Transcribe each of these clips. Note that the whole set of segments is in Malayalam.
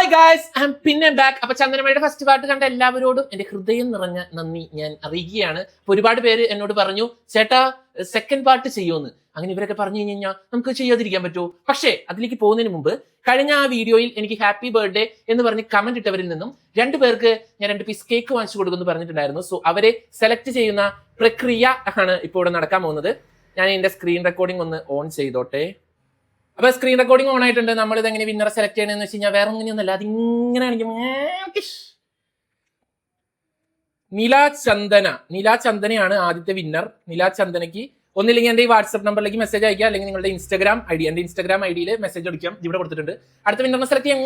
ഹായ് ഗായ്സ്, ഐ ആം പിന്നെ ബാക്ക്. അപ്പൊ ചന്ദനമഴയുടെ ഫസ്റ്റ് പാട്ട് കണ്ട എല്ലാവരോടും എന്റെ ഹൃദയം നിറഞ്ഞ നന്ദി ഞാൻ അറിയിക്കുകയാണ്. ഒരുപാട് പേര് എന്നോട് പറഞ്ഞു, ചേട്ടാ സെക്കൻഡ് പാർട്ട് ചെയ്യുമെന്ന്. അങ്ങനെ ഇവരൊക്കെ പറഞ്ഞു കഴിഞ്ഞാൽ നമുക്ക് ചെയ്യാതിരിക്കാൻ പറ്റുമോ? പക്ഷേ അതിലേക്ക് പോകുന്നതിന് മുമ്പ് കഴിഞ്ഞ ആ വീഡിയോയിൽ എനിക്ക് ഹാപ്പി ബർത്ത്ഡേ എന്ന് പറഞ്ഞ് കമന്റ് ഇട്ടവരിൽ നിന്നും 2 പേർക്ക് ഞാൻ 2 പീസ് കേക്ക് വാങ്ങിച്ചു കൊടുക്കുമെന്ന് പറഞ്ഞിട്ടുണ്ടായിരുന്നു. സോ അവരെ സെലക്ട് ചെയ്യുന്ന പ്രക്രിയ ആണ് ഇപ്പോൾ ഇവിടെ നടക്കാൻ പോകുന്നത്. ഞാൻ എന്റെ സ്ക്രീൻ റെക്കോർഡിംഗ് ഒന്ന് ഓൺ ചെയ്തോട്ടെ. അപ്പൊ സ്ക്രീൻ റെക്കോർഡിംഗ് ഓൺ ആയിട്ടുണ്ട്. നമ്മൾ ഇത് എങ്ങനെ വിന്നറെ സെലക്ട് ചെയ്യണമെന്ന് വെച്ച് കഴിഞ്ഞാൽ വേറെ ഒന്നിനൊന്നല്ല, അതിങ്ങനെ ആണെങ്കിൽ നീലാ ചന്ദനയാണ് ആദ്യത്തെ വിന്നർ. നീലാ ചന്ദനയ്ക്ക് ഒന്നില്ലെങ്കിൽ എന്റെ ഈ വാട്സ്ആപ്പ് നമ്പറിലേക്ക് മെസ്സേജ് അയക്കുക, അല്ലെങ്കിൽ നിങ്ങളുടെ ഇൻസ്റ്റാഗ്രാം ഐ ഡി, എന്റെ ഇൻസ്റ്റാഗ്രാം ഐ ഡിയിൽ മെസ്സേജ് അടിക്കാം. ഇവിടെ കൊടുത്തിട്ടുണ്ട്. അടുത്ത വിന്നറിനെ സെലക്ട് ചെയ്യാം.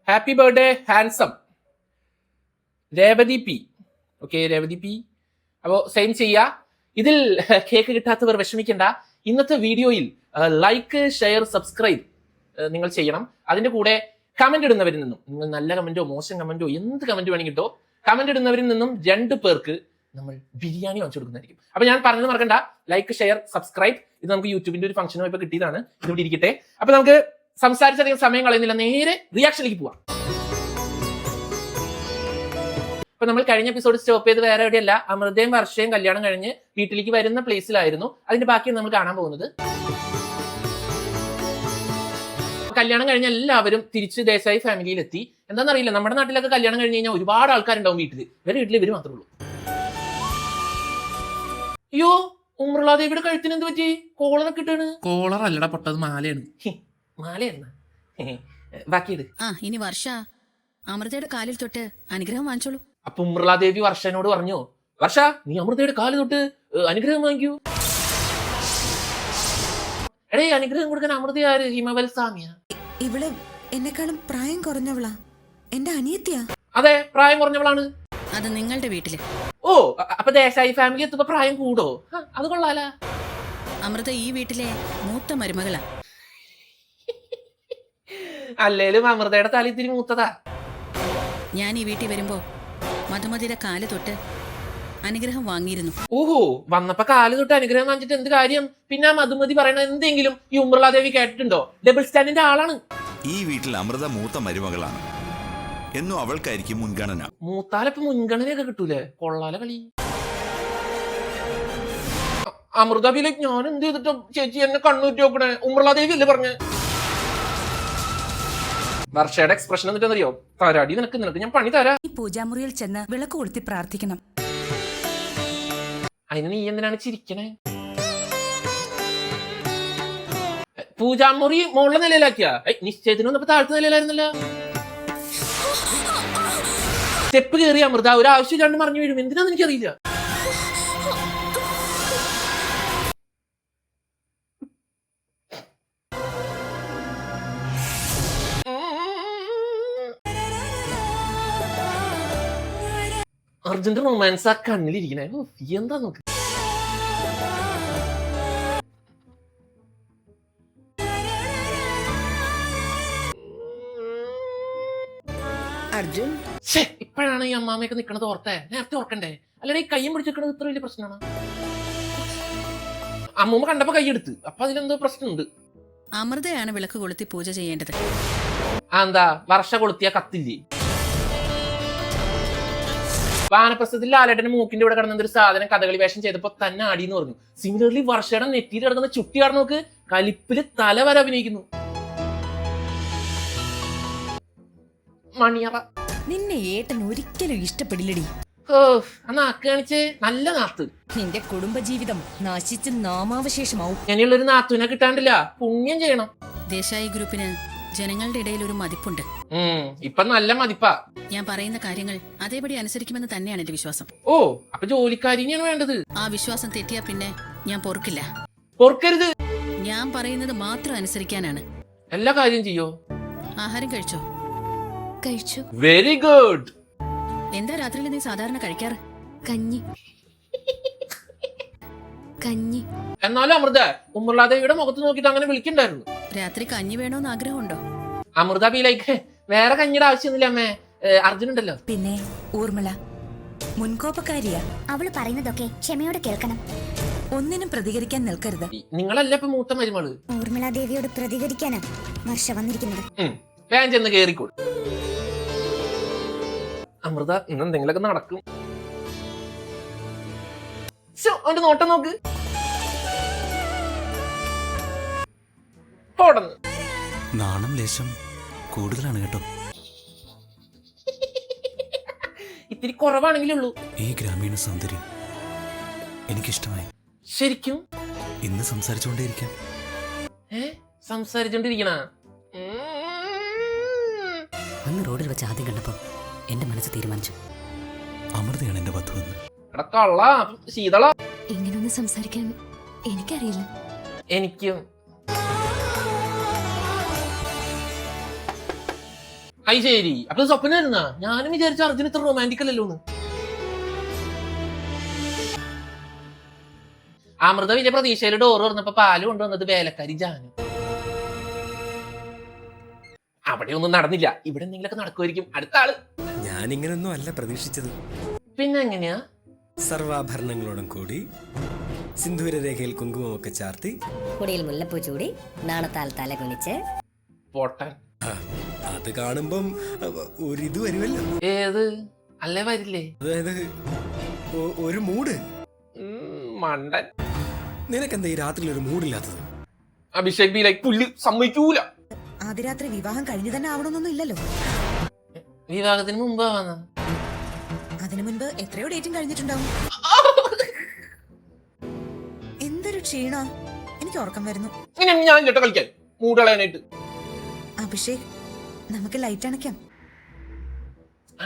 Happy birthday handsome Revathi P. Okay, Revathi P. അപ്പോൾ സെയിം ചെയ്യുക. ഇതിൽ കേക്ക് കിട്ടാത്തവർ വിഷമിക്കേണ്ട. ഇന്നത്തെ വീഡിയോയിൽ ലൈക്ക്, ഷെയർ, സബ്സ്ക്രൈബ് നിങ്ങൾ ചെയ്യണം. അതിന്റെ കൂടെ കമന്റ് ഇടുന്നവരിൽ നിന്നും, നിങ്ങൾ നല്ല കമന്റോ മോശം കമന്റോ എന്ത് കമന്റ് വേണമെങ്കിൽ കിട്ടോ, കമന്റ് ഇടുന്നവരിൽ നിന്നും 2 പേർക്ക് നമ്മൾ ബിരിയാണി വാങ്ങിച്ചു കൊടുക്കുന്നതായിരിക്കും. അപ്പൊ ഞാൻ പറഞ്ഞത് മറക്കണ്ട, ലൈക്ക്, ഷെയർ, സബ്സ്ക്രൈബ്. ഇത് നമുക്ക് യൂട്യൂബിന്റെ ഒരു ഫംഗ്ഷനും ഇപ്പൊ കിട്ടിയതാണ്. ഇതിവിടെ ഇരിക്കട്ടെ. അപ്പൊ നമുക്ക് സംസാരിച്ചധികം സമയം കളയുന്നില്ല, നേരെ റിയാക്ഷനിലേക്ക് പോവാം. അപ്പൊ നമ്മൾ കഴിഞ്ഞ എപ്പിസോഡ് സ്റ്റോപ്പ് ചെയ്ത് വേറെ എവിടെയല്ല, അമൃതയും വർഷയും കല്യാണം കഴിഞ്ഞ് വീട്ടിലേക്ക് വരുന്ന പ്ലേസിലായിരുന്നു. അതിന്റെ ബാക്കിയാണ് നമ്മൾ കാണാൻ പോകുന്നത്. കല്യാണം കഴിഞ്ഞ എല്ലാവരും തിരിച്ച് ദേശായി ഫാമിലിയിൽ എത്തി. എന്താണെന്നറിയില്ല, നമ്മുടെ നാട്ടിലൊക്കെ കല്യാണം കഴിഞ്ഞ് കഴിഞ്ഞാൽ ഒരുപാട് ആൾക്കാരുണ്ടാവും വീട്ടിൽ. ഇവർ മാത്രമേ ഉള്ളൂ. അയ്യോ, ഉമ്രളാദേവിയുടെ കഴുത്തിന് എന്ത് പറ്റി? കോളറൊക്കെ ഇട്ടാണ്. കോളർ അല്ലടാ പൊട്ടത്, മാലയാണ്. മാലയായിരുന്നു. ബാക്കിയത് ഇനി വർഷ അമൃതയുടെ കാലിൽ തൊട്ട് അനുഗ്രഹം വാങ്ങിച്ചോളൂ. അപ്പൊ ഉമ്രളാദേവി വർഷനോട് പറഞ്ഞു, വർഷ നീ അമൃതയുടെ കാല് തൊട്ട് അനുഗ്രഹം വാങ്ങിക്കൂ. എടേ, അനുഗ്രഹം കൊടുക്കാൻ അമൃത ആര്? ഹിമവത്സാമിയാ? ഇവള് എന്നെക്കാളും പ്രായം കുറഞ്ഞവളാ, എന്റെ അനിയത്തിയാ. അതെ, പ്രായം കുറഞ്ഞവളാണ്. അത് നിങ്ങളുടെ വീട്ടില്. ഓ, അപ്പൊ ദേശായി ഫാമിലി എത്തുമ്പോ പ്രായം കൂടോ? അത് കൊള്ളാല. അമൃത ഈ വീട്ടിലെ മൂത്ത മരുമകളാ. അല്ലേലും അമൃതയുടെ തല ഇത്തിരി മൂത്തതാ. ഞാൻ ഈ വീട്ടിൽ വരുമ്പോ മധുമതിയുടെ കാല് തൊട്ട് അനുഗ്രഹം വാങ്ങിയിരുന്നു. ഓഹോ, വന്നപ്പോ കാല് തൊട്ട് അനുഗ്രഹം വാങ്ങിച്ചിട്ട് എന്ത് കാര്യം? പിന്നെ ആ മധുമതി പറയണ എന്തെങ്കിലും ഈ ഉമ്രളാദേവി കേട്ടിട്ടുണ്ടോ? ഡബിൾ സ്റ്റാൻഡിന്റെ ആളാണ്. ഈ വീട്ടിൽ അമൃത മൂത്ത മരുമകളാണ്, എന്നും അവൾക്കായിരിക്കും മുൻഗണന. മൂത്താലപ്പോ മുൻഗണനയൊക്കെ കിട്ടൂലേ? കൊള്ളാല കളി. അമൃത ബിലേക്ക് ഞാൻ എന്ത് ചെയ്തിട്ടും ചേച്ചി എന്നെ കണ്ണൂറ്റി നോക്കണേ? ഉമ്രളാദേവി അല്ലേ പറഞ്ഞ? വർഷയുടെ എക്സ്പ്രഷൻ എന്നിട്ടെന്നറിയോ? തരാടി നിനക്ക് ഞാൻ പണി തരാ. ഈ പൂജാമുറിയിൽ ചെന്ന് വിളക്ക് കൊളുത്തി പ്രാർത്ഥിക്കണം. അതിന് നീ എന്തിനാണ് ചിരിക്കണേ? പൂജാമുറി മുകളിലെ നിലയിലാക്കിയാ? നിശ്ചയത്തിന് വന്നപ്പോ താഴത്തെ നിലയിലായിരുന്നല്ലോ. സ്റ്റെപ്പ് കയറി അമൃത, ഒരു ആവശ്യം കണ്ട് മറിഞ്ഞു വീഴും. എന്തിനാന്ന് എനിക്കറിയില്ല. അർജുന്റെ റൊമാൻസ് ആ കണ്ണിലിരിക്കണേ. എന്താ നോക്ക്. അർജുൻ, ഇപ്പോഴാണ് ഈ അമ്മാമയൊക്കെ നിക്കണത് ഓർത്തേ? നേരത്തെ ഓർക്കണ്ടേ? അല്ലാതെ ഈ കയ്യും പിടിച്ചിരിക്കണത് ഇത്ര വലിയ പ്രശ്നമാണ്? അമ്മൂമ്മ കണ്ടപ്പോ കൈയെടുത്ത്, അപ്പൊ അതിലെന്തോ പ്രശ്നമുണ്ട്. അമൃതയാണ് വിളക്ക് കൊളുത്തി പൂജ ചെയ്യേണ്ടത്. എന്താ വർഷ കൊളുത്തിയ കത്തില്ലേ? വാനപ്രസ്ഥത്തിൽ ലാലേട്ടന്റെ മൂക്കിന്റെ ഇവിടെ കിടന്ന ഒരു സാധനം കഥകളി വേഷം ചെയ്തപ്പോ തന്നെ ആടിയെന്ന് പറഞ്ഞു. സിമിലർലി വർഷയുടെ നെറ്റിയിൽ കിടക്കുന്ന ചുട്ടി കാണുന്ന നോക്ക്, കലിപ്പില് തല വരെ അഭിനയിക്കുന്നു. മണിയറ നിന്നെ ഏട്ടൻ ഒരിക്കലും ഇഷ്ടപ്പെടില്ലടി. ഓ, ആ നാക്ക് കാണിച്ചേ, നല്ല നാത്ത്. നിന്റെ കുടുംബജീവിതം നശിച്ച് നാമാവശേഷമാവും. ഞാനുള്ളൊരു നാത്തുവിനെ കിട്ടാണ്ടില്ല, പുണ്യം ചെയ്യണം. ദേശായി ഗ്രൂപ്പിന് ജനങ്ങളുടെ ഇടയിൽ ഒരു മതിപ്പുണ്ട്. ഇപ്പൊ നല്ല മതിപ്പാ. ഞാൻ പറയുന്ന കാര്യങ്ങൾ അതേപടി അനുസരിക്കുമെന്ന് തന്നെയാണ് എന്റെ വിശ്വാസം. ഓ, അപ്പൊ ജോലിക്കാരിനെയാണ് വേണ്ടത്. ആ വിശ്വാസം തെറ്റിയാ പിന്നെ ഞാൻ പൊറുക്കില്ല. പൊറുക്കരുത്. ഞാൻ പറയുന്നത് മാത്രം അനുസരിക്കാനാണ്. എല്ലാ കാര്യം ചെയ്യോ? ആഹാരം കഴിച്ചോ? കഴിച്ചു. Very good. എന്താ രാത്രിയിൽ നീ സാധാരണ കഴിക്കാറ്? കഞ്ഞി. കഞ്ഞി. എന്നാലും അമൃത ഉമ്മർലാദേവിയുടെ മുഖത്ത് നോക്കിട്ട് അങ്ങനെ വിളിക്കണ്ടായിരുന്നു. രാത്രി കഞ്ഞി വേണോന്ന് ആഗ്രഹമുണ്ടോ? അമൃത ബീലേക്ക് വേറെ കഞ്ഞിയുടെ ആവശ്യമൊന്നുമില്ല അമ്മേ. അർജുനുണ്ടല്ലോ. പിന്നെ ഊർമിള മുൻകോപക്കാരിയാ. അവള് പറയുന്നതൊക്കെ ക്ഷമയോടെ കേൾക്കണം. ഒന്നിനും പ്രതികരിക്കാൻ നിൽക്കരുത്. നിങ്ങളല്ല ഇപ്പൊ മൂത്ത മരുമകള്. ഊർമിളാദേവിയോട് പ്രതികരിക്കാനാ വർഷ വന്നിരിക്കുന്നത്. ഞാൻ ചെന്ന് കേറിക്കോളൂ. അമൃത ഇന്ന് എന്തെങ്കിലുമൊക്കെ നടക്കും. അവന്റെ നോട്ടം നോക്ക്. പോടന്ന് നാണം ലേശം കൂടുതലാണ് കേട്ടോ. ഇത്തിരി കുറവാണെങ്കിലേ ഉള്ളൂ. ഈ ഗ്രാമീണ സൗന്ദര്യം എനിക്കിഷ്ടമായി. ശരിക്കും ഇന്ന് സംസാരിച്ചുകൊണ്ടേയിരിക്കാം. സംസാരിച്ചോണ്ടിരിക്കണ അന്ന് റോഡിൽ വെച്ച് ആദ്യം കണ്ടപ്പോൾ എന്റെ മനസ്സ് തീരുമാനിച്ചു, അമൃതയാണ് എന്റെ വധുവെന്ന്. കള്ള ശീതള. ഇങ്ങനൊന്നും സംസാരിക്കാൻ എനിക്കറിയില്ല. എനിക്കും. അത് ശരി. അപ്പൊ സ്വപ്നായിരുന്നാ? ഞാനും വിചാരിച്ചു അർജുൻ ഇത്ര റൊമാൻറ്റിക് അല്ലല്ലോന്ന്. അമൃത വലിയ പ്രതീക്ഷയിൽ ഡോറ് തുറന്നപ്പോ പാല് കൊണ്ടുവന്നത് വേലക്കാരി ജാനു. അവിടെ ഒന്നും നടന്നില്ല. ഇവിടെ എന്തെങ്കിലുമൊക്കെ നടക്കുമായിരിക്കും. അടുത്ത ആള്. ഞാൻ ഇങ്ങനൊന്നും അല്ല പ്രതീക്ഷിച്ചത്. പിന്നെ എങ്ങനെയാ? സർവാഭരണങ്ങളോടും കൂടി സിന്ദൂരരേഖയിൽ കുങ്കുമമൊക്കെ ചാർത്തി കുടിയിൽ മുല്ലപ്പൂ ചൂടി നാണത്താൽ തല കുനിച്ച് പോട്ടാൻ. അത് കാണുമ്പം ഒരിത് വരുമല്ലോ. ഏത്? അല്ലേ വരില്ലേ? അതായത് ഒരു മൂഡ്. മണ്ടൻ. നിനക്കെന്താ ഈ രാത്രിയിൽ ഒരു മൂഡില്ലാത്തത്? അഭിഷേക് ബി ലൈക്ക് പുല്ല് സമ്മതിക്കൂല. ആദ്യ രാത്രി വിവാഹം കഴിഞ്ഞു തന്നെ ആവണമെന്നൊന്നും ഇല്ലല്ലോ. വിവാഹത്തിന് മുമ്പാവാന്ന. അതിനു മുൻപ് എത്രയോ ഡേറ്റും കഴിഞ്ഞിട്ടുണ്ടാവും. എന്തൊരു ക്ഷീണ. എനിക്ക് ഉറക്കം വരുന്നു. ഞാൻ ചേട്ടാ കളിക്കാൻ മൂട് കളയാനായിട്ട്. അഭിഷേക്, നമുക്ക് ലൈറ്റ് അണയ്ക്കാം.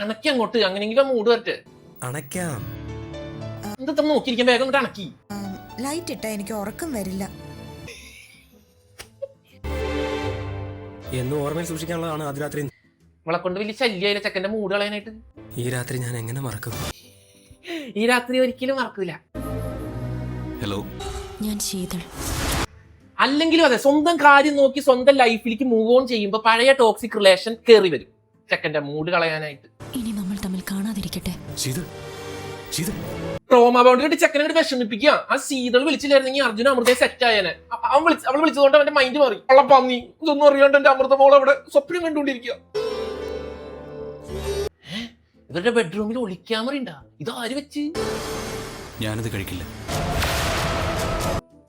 അണക്കി അങ്ങോട്ട്. അങ്ങനെയെങ്കിലും മൂട് വരട്ടെ. അണയ്ക്കാം. എന്താ നോക്കിയിരിക്കാൻ? വേഗം അങ്ങോട്ട് അണക്കി. ലൈറ്റ് ഇട്ടാ എനിക്ക് ഉറക്കം വരില്ല. എന്നും ഓർമ്മയിൽ സൂക്ഷിക്കാനുള്ളതാണ് ആദ്യ രാത്രി. ഇവളെ കൊണ്ട് വലിയ ശല്യായില്ല ചെക്കന്റെ മൂട് കളയാനായിട്ട്. ഈ രാത്രി ഞാൻ എങ്ങനെ മറക്കും? ഈ രാത്രി ഒരിക്കലും മറക്കൂല. ഹലോ, ഞാൻ ശീതൾ. അല്ലെങ്കിലും അതെ, സ്വന്തം കാര്യം നോക്കി സ്വന്തം ലൈഫിലേക്ക് മൂവ് ഓൺ ചെയ്യുമ്പോ പഴയ ടോക്സിക് റിലേഷൻ കയറി വരും ചെക്കന്റെ മൂഡ് കളയാനായിട്ട്. ഇനി നമ്മൾ തമ്മിൽ കാണാതിരിക്കട്ടെ. ശീതൾ, ശീതൾ. ട്രോമ ബൗണ്ടറി ചെക്കനെ വിഷമിപ്പിക്കുക. ആ ശീതൾ വിളിച്ചില്ലായിരുന്നെങ്കിൽ അർജുന അമൃതയെ സെറ്റ് ആയേനെ. അവൾ വിളിച്ചതുകൊണ്ട് അവന്റെ മൈൻഡ് മാറി. പന്നി ഇതൊന്നും അറിയാണ്ട് എന്റെ അമൃത മോൾ അവിടെ സ്വപ്നം കണ്ടുകൊണ്ടിരിക്കുക. ഇവരുടെ ബെഡ്റൂമിൽ ഒളിക്യാമറ ഉണ്ടാ? ഇതാര് വെച്ച്? ഞാനത് കഴിക്കില്ല.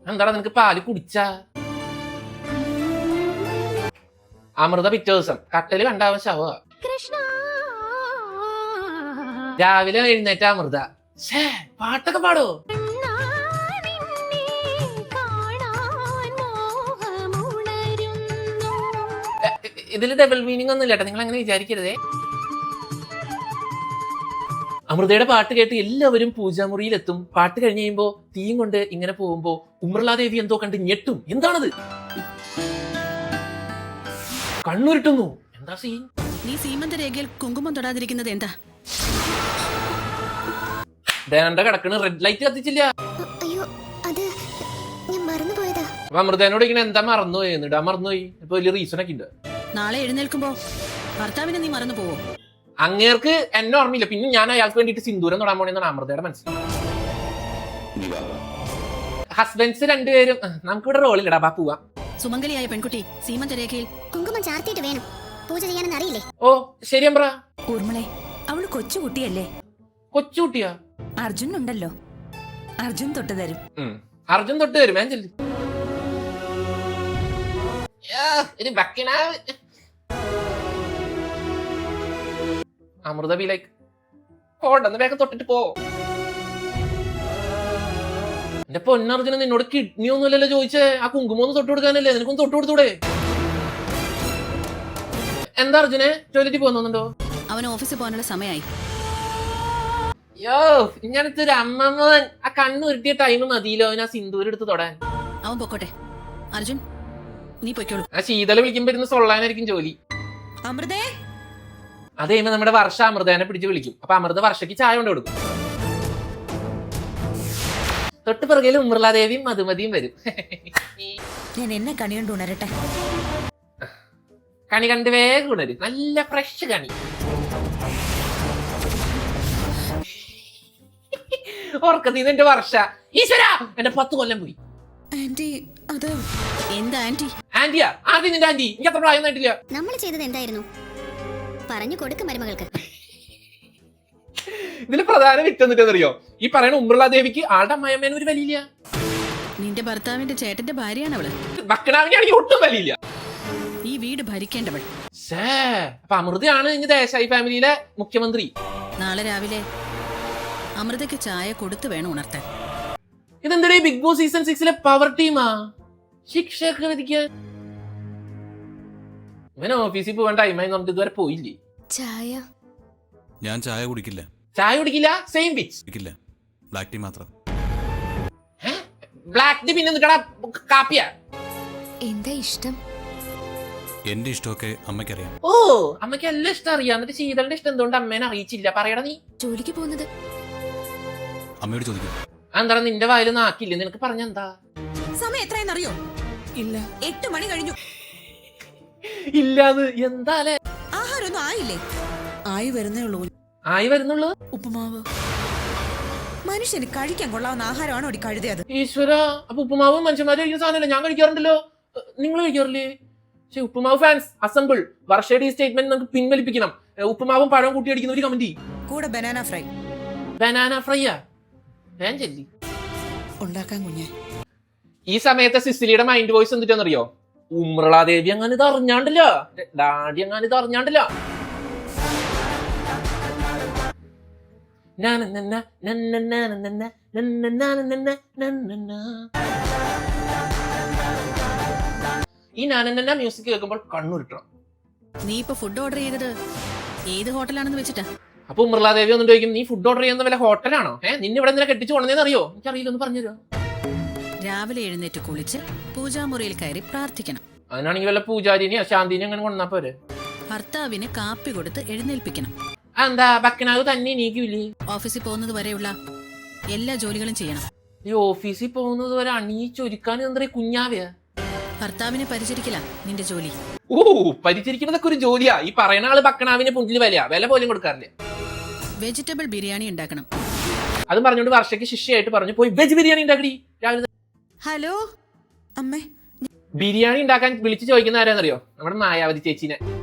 എന്താടാ നിനക്ക് പാല് കുടിച്ച? അമൃത പിറ്റേ ദിവസം കട്ടല് കണ്ടാവൻ ശവ. രാവിലെ എഴുന്നേറ്റ അമൃത പാട്ടൊക്കെ പാടോ? ഇതില് ഡബിൾ മീനിങ് ഒന്നും ഇല്ലട്ടെ, നിങ്ങൾ അങ്ങനെ വിചാരിക്കരുതേ. അമൃതയുടെ പാട്ട് കേട്ട് എല്ലാവരും പൂജാമുറിയിലെത്തും. പാട്ട് കഴിഞ്ഞ് കഴിയുമ്പോ തീയും കൊണ്ട് ഇങ്ങനെ പോകുമ്പോ ഉമർലാദേവി എന്തോ കണ്ട് ഞെട്ടും. എന്താണത്? കണ്ണുരുട്ടുന്നു. എന്താ സീൻ? നീ സീമന്ത രേഖയിൽ കുങ്കുമം തൊടാതിരിക്കുന്നത് എന്താ? ദേണ്ട കിടക്കണ്. റെഡ് ലൈറ്റ് കത്തിച്ചില്ല. അയ്യോ, അത് ഞാൻ മറന്നുപോയതാ. അപ്പൊ അമൃതേനോട് ഇങ്ങനെ എന്താ മറന്നുപോയി? എന്നിടാ മറന്നുപോയി. ഇപ്പൊ വലിയ റീസൺ ഒക്കെ ഉണ്ട്. നാളെ എഴുന്നേൽക്കുമ്പോ ഭർത്താവിനെ നീ മറന്നു പോവോ? അങ്ങേർക്ക് എന്നെ ഓർമ്മയില്ല. പിന്നെ ഞാൻ അയാൾക്ക് വേണ്ടിട്ട് സിന്ദൂരം തൊടാൻ പോണെന്നാണ് അമൃതയുടെ മനസ്സിൽ. ഹസ്ബൻഡ്സ് രണ്ടുപേരും നമുക്കിവിടെ റോളില്ലടാ. ബാ പോവാ. സുമംഗലിയായ പെൺകുട്ടി സീമന്ത രേഖയിൽ കുങ്കുമം ചാർത്തിയിട്ട് വേണം. പൂജ ചെയ്യാനെന്ന് അറിയില്ലേ? ഓ ശരി അമ്പ്ര. ഊർമിളെ, അവള് കൊച്ചുകുട്ടിയല്ലേ? കൊച്ചുകുട്ടിയാ? അർജുൻ ഉണ്ടല്ലോ, അർജുൻ തൊട്ട് തരും. അർജുൻ തൊട്ട് തരും. ഞാൻ ചെല്ലു. അമൃത ബി ലൈക്ക് പോണ്ടെന്ന് വേഗം തൊട്ടിട്ട് പോ. എന്റെ പൊന്നർജുന, നിന്നോട് കിഡ്നി ഒന്നുമല്ലല്ലോ ചോദിച്ചേ. ആ കുങ്കുമം ഒന്ന് തൊട്ട് കൊടുക്കാനല്ലേ? നിനക്കൊന്ന് തൊട്ട് കൊടുത്തൂടെ? എന്താ അർജുനെ, ടോയ്ലറ്റിൽ പോകുന്നുണ്ടോ? അവന് ഓഫീസിൽ പോകാനുള്ള സമയമായി. യോ, ഇങ്ങനത്തെ ഒരു അമ്മമ്മൻ. ആ കണ്ണുരുട്ടിയ ടൈം മതിയല്ലോ അവൻ ആ സിന്ദൂരം എടുത്ത് തൊടാൻ. അവൻ പൊക്കോട്ടെ. അർജുൻ, നീ പൊയ്ക്കോളൂ. ആ ശീതള വിളിക്കുമ്പോ ഇരുന്ന് സൊള്ളാനായിരിക്കും ജോലി. അമൃതേ, അത് കഴിയുമ്പോ നമ്മുടെ വർഷ അമൃതേനെ പിടിച്ച് വിളിക്കും. അപ്പൊ അമൃത വർഷയ്ക്ക് ചായ കൊണ്ട് കൊടുക്കും. തൊട്ട് പിറകിൽ ഉമർലാദേവിയും മധുമതിയും വരും. ഞാൻ എന്നെ കണി കൊണ്ട് ഉണരട്ടെ. കണി കണ്ട് വേഗം ഉണരും. നല്ല ഫ്രഷ് കണി. ഓർക്കത്തീന്ന് എന്റെ വർഷ ഈശ്വര എന്റെ 10 കൊല്ലം പോയി. ആന്റി അത് എന്താ ആന്റി? ആന്റിയാ? ആദ്യം നിന്റെ ആന്റി? എനിക്ക് അത്ര പ്രായം ആയിട്ടില്ല. നമ്മൾ ചെയ്തത് എന്തായിരുന്നു? പറഞ്ഞു കൊടുക്കും മരുമകൾക്ക്. ഇതില് പ്രധാന വിറ്റ് എന്നിട്ടെന്നറിയോ? ഈ പറയുന്ന ഉമ്രുള്ള ദേവിക്ക് ആളുടെ അമ്മയമ്മേനെ ഒരു വലിയില്ല. നിന്റെ ഭർത്താവിന്റെ ചേട്ടന്റെ ഭാര്യയാണ് അവള്. ഭക്ഷണാവിനാണെങ്കിൽ ഒട്ടും വലിയില്ല. ഈ വീട് ഭരിക്കേണ്ടവൾ. അപ്പൊ അമൃതയാണ് ഇനി ദേശായി ഫാമിലിയിലെ മുഖ്യമന്ത്രി. നാളെ രാവിലെ അമൃതയ്ക്ക് ചായ കൊടുത്തു വേണം ഉണർത്താൻ. ഇതെന്താ ബിഗ് ബോസ് സീസൺ 6 പവർ ടീമാ? ശിക്ഷയൊക്കെ വിധിക്കാൻ ഇവന് ഓഫീസിൽ പോകാൻ ടൈമായി പറഞ്ഞിട്ട് ഇതുവരെ പോയില്ലേ? ചായ ഞാൻ ചായ കുടിക്കില്ല. ചായ കുടിക്കില്ല? Same pitch. കുടിക്കില്ല, ബ്ലാക്ക് ടീ മാത്രം. ബ്ലാക്ക് ടീ പിന്നെ നിക്കടാ കാപ്പിയാ? എന്താ ഇഷ്ടം? എന്റെ ഇഷ്ടമൊക്കെ അമ്മയ്ക്കറിയാം. ഓ അമ്മയ്ക്ക് എല്ലാം ഇഷ്ടം അറിയാം. എന്നിട്ട് ശീതളിന്റെ ഇഷ്ടം എന്തുകൊണ്ട് അമ്മേനെ അറിയിച്ചില്ല? പറയടാ നീ. ജോലിക്ക് പോകുന്നത് അമ്മയോട് ചോദിക്കും. എന്താ നിന്റെ വായിൽ നാക്കില്ലേ? നിനക്ക് പറഞ്ഞെന്താ? സമയം എത്രയെന്നറിയോ? ഇല്ല 8 മണി കഴിഞ്ഞു. ഇല്ലാന്ന് എന്താലേ? ആഹാരമൊന്നും ആയില്ലേ? ആയി വരുന്നേ ഉള്ളൂ. ആയി വരുന്നുള്ളൂ. ഉപ്പുമാവ് മനുഷ്യന് കഴിക്കാൻ കൊള്ളാവുന്ന ആഹാരമാണോ ഒടി കഴുതിയത്? ഈശ്വര, അപ്പൊ ഉപ്പുമാവ് മനുഷ്യന്മാര് കഴിക്കുന്ന സാധനമല്ലേ? ഞാൻ കഴിക്കാറുണ്ടല്ലോ. നിങ്ങൾ കഴിക്കാറില്ലേ? പക്ഷെ ഉപ്പുമാവ് ഫാൻസ് അസംബിൾ. വർഷയുടെ ഈ സ്റ്റേറ്റ്മെന്റ് നമുക്ക് പിൻവലിപ്പിക്കണം. ഉപ്പുമാവും പഴവും കൂട്ടി അടിക്കുന്ന ഒരു കമന്റ്. കൂടെ ബനാന ഫ്രൈ. ബനാന ഫ്രൈയാ? ഞാൻ ചെല്ലി ഉണ്ടാക്കാൻ കുഞ്ഞെ. ഈ സമയത്തെ സിസിലിയുടെ മൈൻഡ് വോയിസ് എന്തിട്ടാന്നറിയോ? ഉമ്രളാദേവി അങ്ങനെ ഇത് അറിഞ്ഞാണ്ടില്ല, ഡാഡി അങ്ങനെ ഇത് അറിഞ്ഞാണ്ടില്ല. ഈ നാനന്ന മ്യൂസിക് കേൾക്കുമ്പോൾ കണ്ണുരുട്ടണം. നീ ഇപ്പൊ ഫുഡ് ഓർഡർ ചെയ്തത് ഏത് ഹോട്ടലാണെന്ന് വെച്ചിട്ടാ? അപ്പൊ ഉമ്രളാദേവി ഒന്നും ചോദിക്കും, നീ ഫുഡ് ഓർഡർ ചെയ്യുന്ന വല്ല ഹോട്ടലാണോ? നിന്നെ ഇവിടെ എന്തിനാ കെട്ടിച്ചു കൊണ്ടേന്ന് അറിയോ? എനിക്കറിയില്ല, ഒന്ന് പറഞ്ഞുതരോ? രാവിലെ എഴുന്നേറ്റ് കുളിച്ച് പൂജാമുറിയിൽ കയറി പ്രാർത്ഥിക്കണം. അതിനാണെങ്കിൽ വല്ല പൂജാരിനെയോ ശാന്തിനെയോ അങ്ങനെ കൊണ്ടാ പോരെ? ഭർത്താവിന് കാപ്പി കൊടുത്ത് എഴുന്നേൽപ്പിക്കണം. എന്താ ബക്കനാവ് തന്നെ എണീക്കൂലേ? ഓഫീസിൽ പോകുന്നത് വരെയുള്ള എല്ലാ ജോലികളും ചെയ്യണം. ഈ ഓഫീസിൽ പോകുന്നത് വരെ അണിയിച്ചൊരുക്കാൻ എന്താ കുഞ്ഞാവയാ? ഭർത്താവിനെ പരിചരിക്കില്ല നിന്റെ ജോലി. ഓ പരിചരിക്കുന്നതൊക്കെ ഒരു ജോലിയാ. ഈ പറയുന്ന ആള് ബക്കനാവിന് പുഞ്ചില് വില പോലും കൊടുക്കാറില്ല. വെജിറ്റബിൾ ബിരിയാണി ഉണ്ടാക്കണം. അതും പറഞ്ഞോണ്ട് വർഷയ്ക്ക് ശിഷ്യയായിട്ട് പറഞ്ഞു, പോയി വെജ് ബിരിയാണി ഉണ്ടാക്കടി രാവിലെ. ഹലോ അമ്മേ. ബിരിയാണി ഉണ്ടാക്കാൻ വിളിച്ചു ചോദിക്കുന്ന ആരാന്നറിയോ? നമ്മുടെ മായാവതി ചേച്ചിനെ.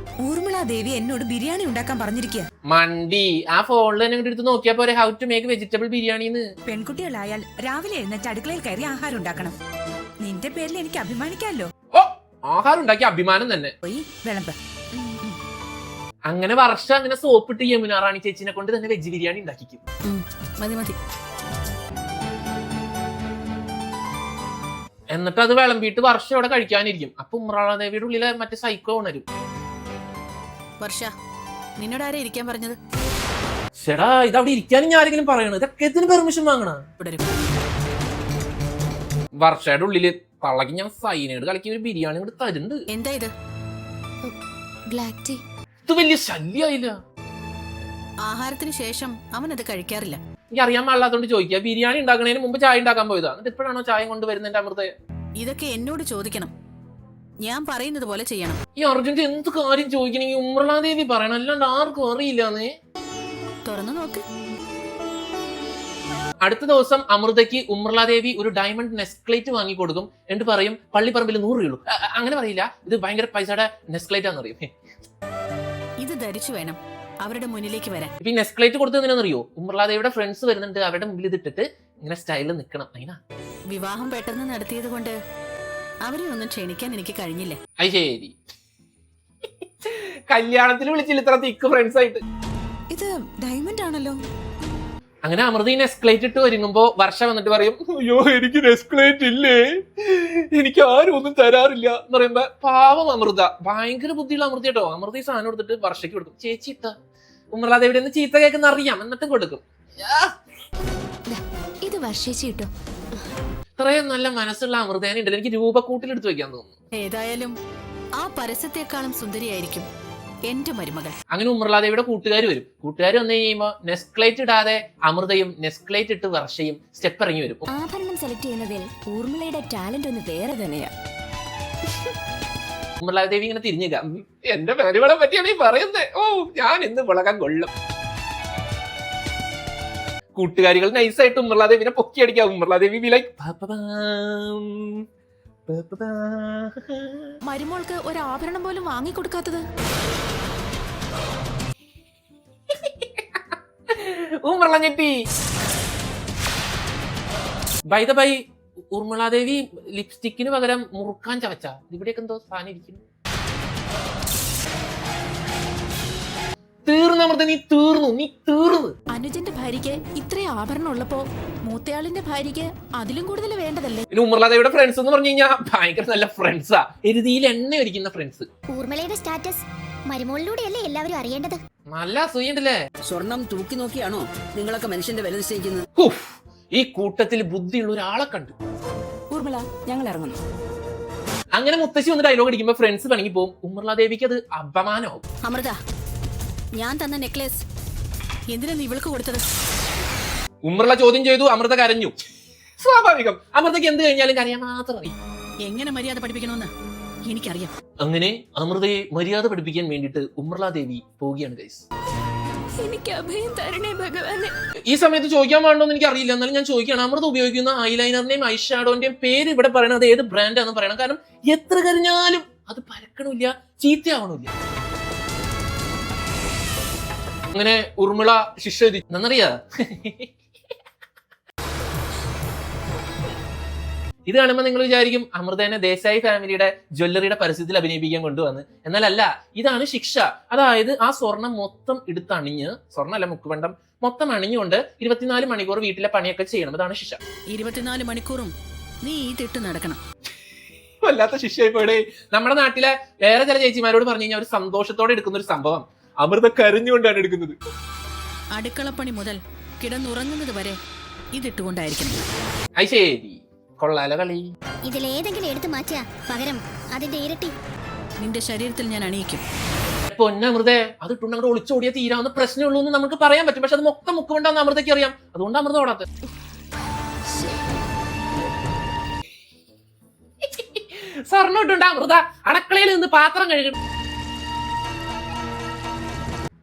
ഊർമിള ദേവി എന്നോട് ബിരിയാണി ഉണ്ടാക്കാൻ പറഞ്ഞിരിക്കുക. മണ്ടി ആ ഫോണിൽ തന്നെ എടുത്ത് നോക്കിയാ പോരെ ഹൗ ടു മേക്ക് വെജിറ്റബിൾ ബിരിയാണിന്ന്. പെൺകുട്ടികളായാൽ രാവിലെ എഴുന്നേറ്റ് അടുക്കളയിൽ കയറി ആഹാരം ഉണ്ടാക്കണം. നിന്റെ പേരിൽ എനിക്ക് അഭിമാനിക്കാമല്ലോ. ഓ ആഹാരം ഉണ്ടാക്കിയ അഭിമാനം തന്നെ. പോയി വിളമ്പ്. അങ്ങനെ വർഷം അങ്ങനെ സോപ്പിട്ട് യമുന റാണി ചേച്ചിനെ കൊണ്ട് തന്നെ വെജ് ബിരിയാണി ഉണ്ടാക്കിക്കും. മതി മതി. എന്നിട്ട് അത് വിളമ്പിയിട്ട് വർഷം അവിടെ കഴിക്കാനിരിക്കും. അപ്പൊ ഉമ്രാളദേവിയുടെ ഉള്ളിലെ മറ്റേ സൈക്കോ ഉണരും. വർഷ, നിന്നോട് ആരാ ഇരിക്കാൻ പറഞ്ഞത്? ചേടാ ഇത് അവിടെ ഇരിക്കാനും ഞാൻ ആരെങ്കിലും പറയണത്? ഇതൊക്കെ എന്തിനു പെർമിഷൻ വാങ്ങണ? വർഷയുടെ ഉള്ളില് തള്ളക്ക് ഞാൻ സൈനൈഡ് കലക്കി ഒരു ബിരിയാണി കൂടെ തരുന്നുണ്ട്. എന്താ ഇത്? Black tea. ഇത് വലിയ ശല്യായില്ല. ആഹാരത്തിന് ശേഷം അവൻ അത് കഴിക്കാറില്ല. എനിക്ക് അറിയാൻ പാടില്ലാത്തോണ്ട് ചോദിക്കുക. ബിരിയാണി ഉണ്ടാക്കുന്നതിന് മുമ്പ് ചായ ഉണ്ടാക്കാൻ പോയതാ. എന്നിട്ട് ഇപ്പോഴാണോ ചായ കൊണ്ടുവരുന്നത് എന്റെ അമൃത? ഇതൊക്കെ എന്നോട് ചോദിക്കണം. ഞാൻ പറയുന്നത് പോലെ ചെയ്യണം. ഈ അർജുന്റെ എന്ത് കാര്യം ചോദിക്കണമെങ്കിൽ ഉമ്രളാദേവി പറയണം, അല്ലാണ്ട് ആർക്കും അറിയില്ലാന്നേ. തുറന്നു നോക്ക്. അടുത്ത ദിവസം അമൃതയ്ക്ക് ഉമ്രളാദേവി ഒരു ഡയമണ്ട് നെസ്ക്ലേറ്റ് വാങ്ങി കൊടുക്കും. എന്നിട്ട് പറയും പള്ളിപ്പറമ്പിൽ 100 രൂപയുള്ളൂ. അങ്ങനെ പറയില്ല, ഇത് ഭയങ്കര പൈസയുടെ നെസ്ക്ലേറ്റ് ആണെന്ന് അറിയും. ഇത് ധരിച്ചു വേണം അവരുടെ മുന്നിലേക്ക് വരാൻ. ഇപ്പൊ ഈ നെസ്ക്ലേറ്റ് കൊടുത്തതിനെന്നറിയോ? ഉമ്രളാദേവിയുടെ ഫ്രണ്ട്സ് വരുന്നുണ്ട്, അവരുടെ മുമ്പിൽ ഇതിട്ടിട്ട് ഇങ്ങനെ സ്റ്റൈലിൽ നിൽക്കണം. അതിനാ വിവാഹം പെട്ടെന്ന് നടത്തിയത് കൊണ്ട് അവരെ ഒന്നും ക്ഷണിക്കാൻ എനിക്ക് കഴിഞ്ഞില്ല. അത് ശരി. കല്യാണത്തിന് വിളിച്ചില്ല ഇത്ര തിക്ക് ഫ്രണ്ട്സ് ആയിട്ട്. ഇത് ഡയമണ്ട് ആണല്ലോ. അങ്ങനെ അമൃത ഈ നെസ്ക്ലേറ്റ് ഇട്ട് ഒരുങ്ങുമ്പോ വർഷ വന്നിട്ട് പറയും, അയ്യോ എനിക്ക് നെസ്ക്ലേറ്റ് ഇല്ലേ, എനിക്ക് ആരും ഒന്നും തരാറില്ല എന്ന് പറയുമ്പോ പാവം അമൃത, ഭയങ്കര ബുദ്ധിയുള്ള അമൃത കേട്ടോ. അമൃത ഈ സാധനം എടുത്തിട്ട് വർഷയ്ക്ക് കൊടുക്കും. ചേച്ചി ഇട്ട ഉമ്രളാദേവിയുടെ നിന്ന് ചീത്ത കേൾക്കുന്ന അറിയാം, എന്നിട്ടും കൊടുക്കും. ഇത് വർഷേച്ചി കിട്ടോ. ഇത്രയും നല്ല മനസ്സുള്ള അമൃതേനെ ഉണ്ടല്ലോ, എനിക്ക് രൂപക്കൂട്ടിലെടുത്ത് വെക്കാൻ തോന്നുന്നു. ഏതായാലും ആ പരസ്യത്തെക്കാളും സുന്ദരിയായിരിക്കും എന്റെ മരുമകൾ. അങ്ങനെ ഉമ്രളാദേവിയുടെ കൂട്ടുകാർ വരും. കൂട്ടുകാർ വന്നു കഴിയുമ്പോ നെസ്ക്ലേറ്റ് ഇടാതെ അമൃതയും നെസ്ക്ലേറ്റ് ഇട്ട് വർഷയും സ്റ്റെപ്പ് ഇറങ്ങി വരും. ആഭരണം സെലക്ട് ചെയ്യുന്നതിൽ ഊർമിളയുടെ ടാലന്റ് ഒന്ന് വേറെ തന്നെയാ. ഉമ്രളാദേവി ഇങ്ങനെ തിരിഞ്ഞുക, എന്റെ പരിപാടിയെ പറ്റിയാണ് ഈ പറയുന്നത്. ഓ ഞാൻ ഇന്ന് വിളകാൻ കൊള്ളും. കൂട്ടുകാരികൾ നൈസായിട്ട് ഉമ്മർലാദേവിനെ പൊക്കി അടിക്കാം. ഉമ്മർലാദേവി ബി ലൈക്ക് മരുമോൾക്ക് ഒരു ആഭരണം പോലും വാങ്ങിക്കൊടുക്കാത്തത്. ഉമ്മർല ഞെട്ടി. ബൈ ദ ബൈ, ഉർമിളാദേവി ലിപ്സ്റ്റിക്കിന് പകരം മുറുക്കാൻ ചവച്ച. ഇവിടെയൊക്കെ എന്തോ സാധനം ഇരിക്കുന്നു. തീർന്നു അമൃത, നീ തീർന്നു. അനുജന്റെ ഭാര്യയ്ക്ക് ഇത്രയും ആഭരണം ഉള്ളപ്പോ മൂത്തയാളിന്റെ ഭാര്യയ്ക്ക് അതിലും കൂടുതൽ വേണ്ടതല്ലേ? പിന്നെ ഉമ്മർലാദേവിയുടെ ഫ്രണ്ട്സ് എന്ന് പറഞ്ഞു കഴിഞ്ഞാൽ ഭയങ്കര നല്ല ഫ്രണ്ട്സാ. എരുതിയിൽ എണ്ണ ഒരിക്കുന്ന ഫ്രണ്ട്സ്. ഊർമിളയുടെ സ്റ്റാറ്റസ് മരുമോളിലൂടെയല്ലേ എല്ലാവരും അറിയേണ്ടത്. നല്ല അസൂയുണ്ടല്ലേ. സ്വർണം തൂക്കി നോക്കിയാണോ നിങ്ങളൊക്കെ മനുഷ്യന്റെ വില നിശ്ചയിക്കുന്നത്? ഹുഫ്, ഈ കൂട്ടത്തിൽ ബുദ്ധിയുള്ള ഒരാളെ കണ്ടു. ഊർമിള, ഞങ്ങൾ ഇറങ്ങുന്നു. അങ്ങനെ മുത്തശ്ശി വന്ന് ഡയലോഗ് അടിക്കുമ്പോ ഫ്രണ്ട്സ് പണങ്ങി പോകും. ഉമ്മർലാദേവിക്ക് അത് അപമാനമാവും. അമൃത, ഞാൻ തന്ന നെക്ലേസ് എന്തിനാ നീ ഇവൾക്ക് കൊടുത്തത്? ഉമ്മർല ചോദ്യം ചെയ്തു. അമൃത കരഞ്ഞു. സ്വാഭാവികം, അമൃതയ്ക്ക് എന്ത് കഴിഞ്ഞാലും കരയാൻ മാത്രം അറിയാം. എങ്ങനെ മര്യാദ പഠിപ്പിക്കണമെന്ന് എനിക്കറിയാം. അങ്ങനെ അമൃതയെ മര്യാദ പഠിപ്പിക്കാൻ വേണ്ടിയിട്ട് ഉമ്മർലാദേവി പോവുകയാണ് ഗൈസ്. എനിക്ക് അഭയം തരണേ ഭഗവാനെ. ഈ സമയത്ത് ചോദിക്കാൻ പാടുണ്ടോന്ന് എനിക്ക് അറിയില്ല, എന്നാലും ഞാൻ ചോദിക്കുകയാണ്. അമൃത ഉപയോഗിക്കുന്ന ഐലൈനറിന്റെയും ഐ ഷാഡോന്റെയും പേര് ഇവിടെ പറയണത് ഏത് ബ്രാൻഡാന്ന് പറയണം. കാരണം എത്ര കരഞ്ഞാലും അത് പരക്കണില്ല, ചീത്തയാവണില്ല. അങ്ങനെ ഉർമിള ശിക്ഷ എന്നറിയാ. ഇത് കാണുമ്പോൾ നിങ്ങൾ വിചാരിക്കും അമൃതേനെ ദേശായി ഫാമിലിയുടെ ജ്വല്ലറിയുടെ പരസ്യത്തിൽ അഭിനയിപ്പിക്കാൻ കൊണ്ടുവന്ന്. എന്നാലല്ല, ഇതാണ് ശിക്ഷ. അതായത് ആ സ്വർണം മൊത്തം എടുത്തണിഞ്ഞ്, സ്വർണ്ണമല്ല മുക്കുപണ്ടം മൊത്തം അണിഞ്ഞുകൊണ്ട് 24 മണിക്കൂർ വീട്ടിലെ പണിയൊക്കെ ചെയ്യണം. അതാണ് ശിക്ഷ. 24 മണിക്കൂറും നീ ഈ തിട്ട് നടക്കണം. വല്ലാത്ത ശിക്ഷയായി പോയേ. നമ്മുടെ നാട്ടിലെ വേറെ ചില ചേച്ചിമാരോട് പറഞ്ഞു കഴിഞ്ഞാൽ ഒരു സന്തോഷത്തോടെ എടുക്കുന്ന ഒരു സംഭവം അമൃത കരഞ്ഞുകൊണ്ടാണ് എടുക്കുന്നത്. അടുക്കളപ്പണി മുതൽ കിടന്നുറങ്ങുന്നത് വരെ ഇതിട്ടുകൊണ്ടായിരിക്കണം. അത് ശരി, കൊള്ളാലോ കളി. ഇതിലേതെങ്കിലും എടുത്തു മാറ്റുക, പകരം അതിന്റെ ഇരട്ടി നിന്റെ ശരീരത്തിൽ ഞാൻ അണിയിക്കും. പൊന്നമൃതേ, അത് ഇട്ടുകൊണ്ട് അങ്ങോട്ട് ഒളിച്ചോടിയ തീരാവുന്ന പ്രശ്നമുള്ളൂ എന്ന് നമുക്ക് പറയാൻ പറ്റും. പക്ഷെ അത് മൊത്തം മുക്കുകൊണ്ടാന്ന് അമൃതയ്ക്ക് അറിയാം. അതുകൊണ്ട് അമൃത ഓടാത്ത. സ്വർണ്ണം ഇട്ടുണ്ട് അമൃത അടുക്കളയിൽ നിന്ന് പാത്രം കഴുകണം.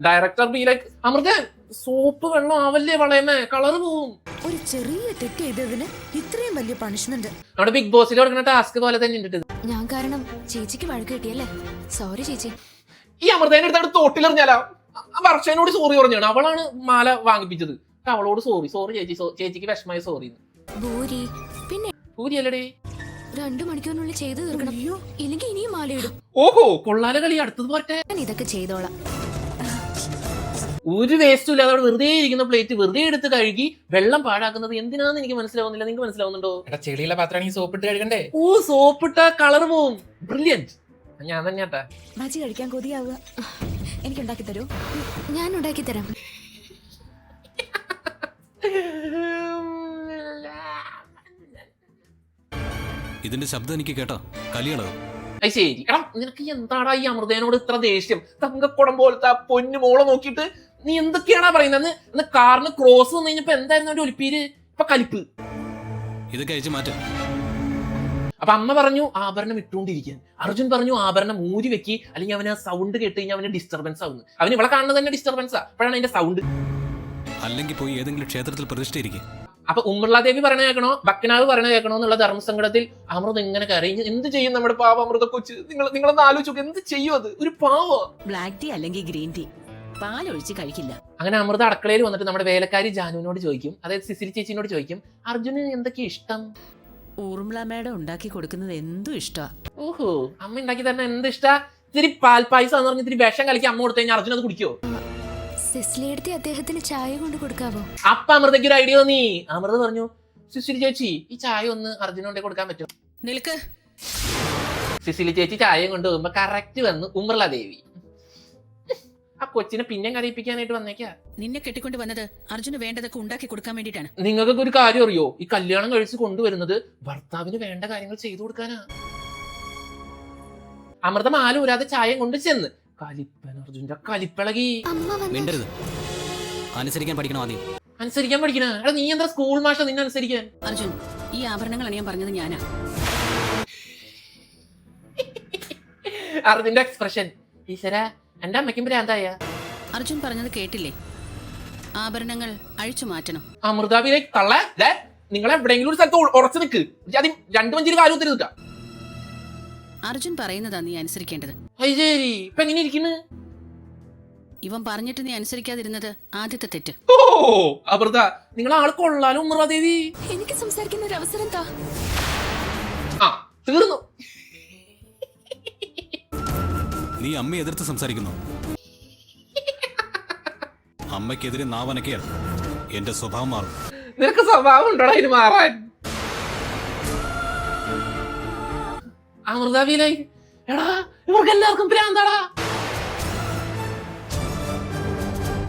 Director be like, Amrutha soap വെള്ളം ആവല്ലേ വളയമേ, കളറ് പോവും. ഒരു ചെറിയ തെറ്റ് ചെയ്തതിന് ഇത്രയും വലിയ പണിഷ്മെന്റ്. നമ്മുടെ ബിഗ് ബോസിൽ കൊടുക്കുന്ന ടാസ്ക് പോലെ തന്നെ ഉണ്ട്. ഞാൻ കാരണം ചേച്ചിക്ക് വഴക്ക് കിട്ടിയല്ലേ? സോറി ചേച്ചി. ഈ അമൃതേനെ എടുത്ത് അവിടെ തോട്ടിലെറിഞ്ഞാലോ? വർഷനോട് സോറി പറഞ്ഞാണ്. അവളാണ് മാല വാങ്ങിപ്പിച്ചത്. അവളോട് സോറി ചേച്ചി, ചേച്ചിക്ക് വിഷമായി സോറി. ഭൂരി പിന്നെ ഭൂരി അല്ലടേ. 2 മണിക്കൂറിനുള്ളിൽ ചെയ്തു തീർക്കണം, ഇല്ലെങ്കിൽ ഇനിയും മാലയിടും. ഓഹോ, കൊള്ളാല കളി. അടുത്തത് പോട്ടെ. ഞാൻ ഇതൊക്കെ ചെയ്തോളാം. ഒരു വേസ്റ്റും ഇല്ലാതെ അവിടെ വെറുതെ ഇരിക്കുന്ന പ്ലേറ്റ് വെറുതെ എടുത്ത് കഴുകി വെള്ളം പാഴാക്കുന്നത് എന്തിനാന്ന് എനിക്ക് മനസ്സിലാവുന്നില്ല. നിങ്ങൾക്ക് മനസ്സിലാവുന്നുണ്ടോ? ചെളിയുള്ള പാത്രമാണെങ്കിൽ സോപ്പിട്ട് കഴുകണ്ടേ? ഓ, സോപ്പിട്ട കളർ പോവും. ബ്രില്യന്റ്. ഞാൻ തന്നെ കേട്ടാ. ബജി കഴിക്കാൻ കൊതിയാവുക. എനിക്ക് ഉണ്ടാക്കി തരൂ. ഞാൻ ഉണ്ടാക്കി തരാം. ഇതിന്റെ ശബ്ദം എനിക്ക് കേട്ടോ കലിയളവ്. അത് ശരി. എടാ, നിനക്ക് എന്താടാ ഈ അമൃതേനോട് ഇത്ര ദേഷ്യം? തങ്കക്കുടം പോലത്തെ ആ പൊന്നു മോളെ നോക്കിയിട്ട് നീ എന്തൊക്കെയാണാ പറയുന്നത്? അന്ന് കാറിന് ക്രോസ് വന്നു കഴിഞ്ഞപ്പോ എന്തായിരുന്നു അവന്റെ ഒലിപ്പീര്? ഇപ്പൊ കലിപ്പ്. ഇതൊക്കെ അയച്ചു മാറ്റം. അപ്പൊ അമ്മ പറഞ്ഞു ആഭരണം ഇട്ടുകൊണ്ടിരിക്കാൻ. അർജുൻ പറഞ്ഞു ആഭരണം മൂരി വെക്കി, അല്ലെങ്കിൽ അവന് സൗണ്ട് കേട്ട് കഴിഞ്ഞാൽ അവന് ഡിസ്റ്റർബൻസ് ആവുന്നു. അവന് ഇവിടെ കാണുന്നത് തന്നെ ഡിസ്റ്റർബൻസാ. അപ്പോഴാണ് അതിന്റെ സൗണ്ട്. അല്ലെങ്കിൽ പോയി ഏതെങ്കിലും ക്ഷേത്രത്തിൽ പ്രതിഷ്ഠയിരിക്കും. അപ്പൊ ഉമ്മർലാദേവി പറഞ്ഞ കേൾക്കണോ ബക്കനാവ് പറഞ്ഞ കേൾക്കണോ എന്നുള്ള ധർമ്മസങ്കടത്തിൽ അമൃത ഇങ്ങനെ കരയും. എന്ത് ചെയ്യും നമ്മുടെ പാവ അമൃത കൊച്ച്? നിങ്ങളൊന്ന് ആലോചിച്ചു, എന്ത് ചെയ്യും? അത് ഒരു പാവ. ബ്ലാക്ക് ടീ അല്ലെങ്കിൽ ഗ്രീൻ ടീ പാലൊഴിച്ച് കഴിക്കില്ല. അങ്ങനെ അമൃത അടുക്കളയിൽ വന്നിട്ട് നമ്മുടെ വേലക്കാരി ജാനുവിനോട് ചോദിക്കും, അതായത് സിസിലി ചേച്ചിനോട് ചോദിക്കും, അർജുന് എന്തൊക്കെ ഇഷ്ടം? ഊർമിള മേഡം ഉണ്ടാക്കി കൊടുക്കുന്നത് എന്തും ഇഷ്ടാ. ഓഹോ, അമ്മ ഉണ്ടാക്കി തരുന്ന എന്ത് ഇഷ്ടാ? ഇത്തിരി പാൽപ്പായസം എന്ന് പറഞ്ഞ് ഇത്തിരി വിഷം കലക്കി അമ്മ കൊടുത്തു കഴിഞ്ഞാൽ അർജുൻ അത് കുടിക്കോ? സിസ്ലിയെടുത്ത് അദ്ദേഹത്തിന് ചായ കൊണ്ട് കൊടുക്കാവോ? അപ്പൊ അമൃതയ്ക്ക് ഒരു ഐഡിയ തോന്നി. അമൃത പറഞ്ഞു, സിസിലി ചേച്ചി ഈ ചായ ഒന്ന് അർജുനോണ്ടേ കൊടുക്കാൻ പറ്റുമോ? നിൽക്ക്. സിസിലി ചേച്ചി ചായയും കൊണ്ട് പോകുമ്പോ കറക്റ്റ് വന്നു ഉമ്മർലാദേവി. ആ കൊച്ചിനെ പിന്നെയും കരയിപ്പിക്കാനായിട്ട് വന്നേക്കാ. നിന്നെ കെട്ടിക്കൊണ്ട് വന്നത് അർജുന് വേണ്ടതൊക്കെ ഉണ്ടാക്കി കൊടുക്കാൻ വേണ്ടിട്ടാണ്. നിങ്ങൾക്കൊക്കെ ഒരു കാര്യം അറിയോ? ഈ കല്യാണം കഴിച്ച് കൊണ്ടുവരുന്നത് ഭർത്താവിന് വേണ്ട കാര്യങ്ങൾ ചെയ്തു കൊടുക്കാനാ. അമൃത മാല ഊരാതെ ചായം കൊണ്ട് ചെന്ന് കലിപ്പൻ അർജുന്റെ കലിപ്പിളകി. മിണ്ടരുത്. അനുസരിക്കാൻ പഠിക്കണം ആദ്യം. അനുസരിക്കാൻ പഠിക്കണ? എടാ നീ എന്താ സ്കൂൾ മാഷ നിന്നെ അനുസരിക്കാൻ? അർജുൻ, ഈ ആഭരണങ്ങൾ അണിയാൻ പറഞ്ഞത് ഞാനാ. അർജുന്റെ എക്സ്പ്രഷൻ. ഈശ്വര, എന്റെ അമ്മയ്ക്കും ഭ്രാന്തായ. അർജുൻ പറഞ്ഞത് കേട്ടില്ലേ? ആഭരണങ്ങൾ അഴിച്ചു മാറ്റണം. അമൃതാവിനെ തള്ള നിങ്ങൾ എവിടെയെങ്കിലും ഒരു സ്ഥലത്ത് ഉറച്ചു നിൽക്ക്. ആദ്യം 2 മഞ്ചിരി കാര്യം ഒത്തിരി അർജുൻ പറയുന്നതാ നീ അനുസരിക്കേണ്ടത്. അത് ശരി. ഇപ്പൊ എങ്ങനെ ഇരിക്കുന്നു? ഇവൻ പറഞ്ഞിട്ട് നീ അനുസരിക്കാതിരുന്നത് ആദ്യത്തെ തെറ്റ്. ഓ അമൃത, നിങ്ങൾ ആള് കൊള്ളാലും ഉമ്മറാദേവി. എനിക്ക് സംസാരിക്കുന്ന ഒരു അവസരം താ. ആ തീർന്നു. നീ അമ്മയെ എതിർത്ത് സംസാരിക്കുന്നു. അമ്മയ്ക്കെതിരെ നാവനക്കയാൽ എന്റെ സ്വഭാവം മാറും. നിനക്ക് സ്വഭാവം ഉണ്ടോടാ ഇതിന് മാറാൻ? അമൃതാവിയിലായി എടാ ഇവർക്ക് എല്ലാവർക്കും ഭ്രാന്താടാ.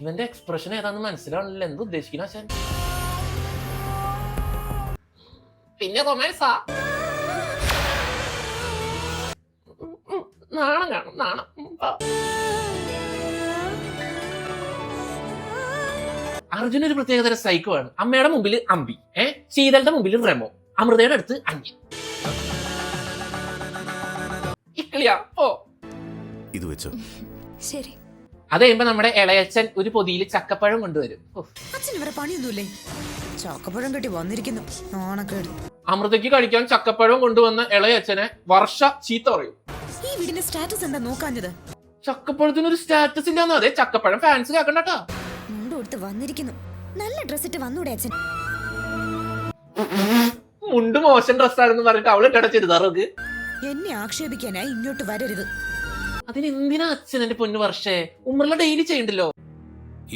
ഇവന്റെ എക്സ്പ്രഷൻ ഏതാന്ന് മനസ്സിലാവണില്ല. എന്ത് ഉദ്ദേശിക്കുന്ന ആശാൻ? പിന്നെ റൊമാൻസാ. നാണം കാണും നാണം. അർജുന ഒരു പ്രത്യേകതര സൈക്കോ ആണ്. അമ്മയുടെ മുമ്പിൽ അമ്പി, ശീതളുടെ മുമ്പിൽ റെമോ, അമൃതയുടെ അടുത്ത് അന്യൻ. ഇക്ലിയാ ഓ ഇത് വെച്ചോ. ശരി. അത് കഴിയുമ്പോ നമ്മുടെ ഇളയച്ചൻ ഒരു പൊതിയിൽ ചക്കപ്പഴം കൊണ്ടുവരും. അച്ഛൻ ഇവരെ പണിയൊന്നുമില്ലേ? ചാക്കപ്പഴം കെട്ടി വന്നിരിക്കുന്നു. നാണക്കേട്. അമൃതയ്ക്ക് കഴിക്കാൻ ചക്കപ്പഴം കൊണ്ടുവന്ന ഇളയച്ചനെ വർഷ ചീത്ത പറയും. ഈ വീടിന്റെ സ്റ്റാറ്റസ് എന്താ നോക്കാഞ്ഞത്? ചക്കപ്പഴത്തിനൊരു സ്റ്റാറ്റസ് ഇല്ലാന്നോ? അതെ, ചക്കപ്പഴം ഫാൻസ് കേക്കണ്ടട്ടാ. മുണ്ട് കൊടുത്ത് വന്നിരിക്കുന്നു. നല്ല ഡ്രസ് ഇട്ട് വന്നൂടെ അച്ഛൻ? മുണ്ട് മോശം ഡ്രസ്സാണെന്ന് പറഞ്ഞിട്ട് അവള് ഇട്ടടച്ചിരുതാറോക്ക്. എന്നെ ആക്ഷേപിക്കാനായി ഇങ്ങോട്ട് വരരുത്. അതിനെന്തിനാ അച്ഛൻ എന്റെ പൊന്നു വർഷേ? ഉമ്മറിലെ ഡെയിലി ചെയ്യണ്ടല്ലോ.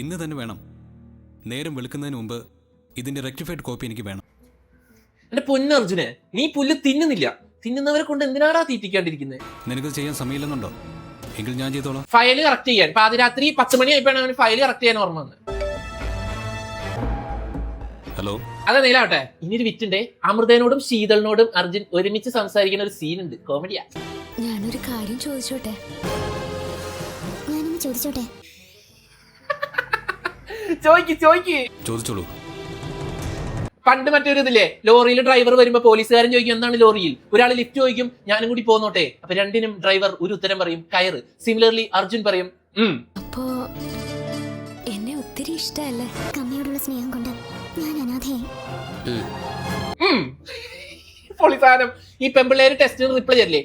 ഇന്ന് തന്നെ വേണം. നേരം വെളുക്കുന്നതിന് മുമ്പ് ഇതിന്റെ റെക്ടിഫൈഡ് കോപ്പി എനിക്ക് വേണം. എന്റെ പൊന്നർജുനെ, നീ പുല്ല് തിന്നുന്നില്ല. തിന്നുന്നവരെ കൊണ്ട് എന്തിനാടാ തീറ്റിക്കാണ്ടിരിക്കുന്നത്? നിനക്കത് ചെയ്യാൻ സമയമില്ലെന്നുണ്ടോ? എങ്കിൽ ഞാൻ ചെയ്തോളാം. ഫയല് കറക്റ്റ് ചെയ്യാൻ പാതിരാത്രി 10 മണി ആയിപ്പോഴാണ് അവന് ഫയല് കറക്റ്റ് ചെയ്യാൻ ഓർമ്മ വന്നത്. ഹലോ, അതെ നീലാവട്ടെ. ഇനി ഒരു വിറ്റുണ്ടേ. അമൃതനോടും ശീതളിനോടും അർജുൻ ഒരുമിച്ച് സംസാരിക്കുന്ന ഒരു സീൻ ഉണ്ട്. കോമഡിയാ. ഞാനൊരു കാര്യം ചോദിച്ചോട്ടെ? ഞാനൊന്ന് ചോദിച്ചോട്ടെ? ചോദിക്ക്. ചോദിച്ചോളൂ. പണ്ട് മറ്റൊരു ഇതില്ലേ, ലോറിയിൽ ഡ്രൈവർ വരുമ്പോ പോലീസുകാരൻ ചോദിക്കും എന്താണ് ലോറിയിൽ. ഒരാൾ ലിഫ്റ്റ് ചോദിക്കും ഞാനും കൂടി പോന്നോട്ടെ. അപ്പൊ രണ്ടിനും ഡ്രൈവർ ഒരു ഉത്തരം പറയും, കയറ്. സിമിലർലി അർജുൻ പറയും അപ്പോ എന്നെ ഒത്തിരി ഇഷ്ടല്ലേ? അമ്മയോടുള്ള സ്നേഹം കൊണ്ട് ഞാൻ അനാഥയായി. പോലീസാനം. ഈ പെമ്പിള്ളേര് ടെസ്റ്റിന് റിപ്ലൈ ചെയ്യില്ലേ,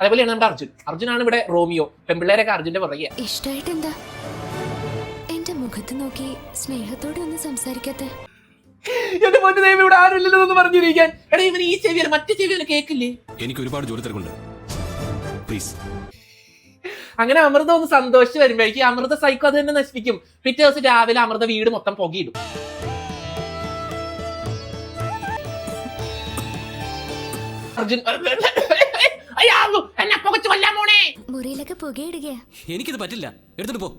അതേപോലെയാണ് നമ്മുടെ അർജുൻ. അർജുനാണ് ഇവിടെ റോമിയോ. പെമ്പിള്ളേരൊക്കെ അർജുന്റെ പുറകെ. ഇഷ്ടായിട്ട് എന്താ എന്റെ മുഖത്ത് നോക്കി സ്നേഹത്തോടെ ഒന്ന് സംസാരിക്കത്തെ? എന്റെ പൊന്നു ദൈവം, ഇവിടെ ആരുമില്ലല്ലോ എന്ന് പറഞ്ഞിരിക്കാൻ. എടാ ഇവന് ഈ ചെവിയല്ല മറ്റേ ചെവിയല്ല കേക്കില്ലേ? എനിക്ക് ഒരുപാട് ജോലി തിരക്കുണ്ട്. പ്ലീസ്. അങ്ങനെ അമൃത ഒന്ന് സന്തോഷിച്ച് വരുമ്പോഴേക്കും അമൃത സൈക്കോ അത് തന്നെ നശിപ്പിക്കും. പിറ്റേ ദിവസം രാവിലെ അമൃത വീട് മൊത്തം പുകയിടും. അർജുൻ എന്നെ പുകച്ചു കൊല്ലാൻ പോണേ. മുറിയിലൊക്കെ പുകയിടുകയാ. എനിക്കിത് പറ്റില്ല, എടുത്തിട്ട് പോ.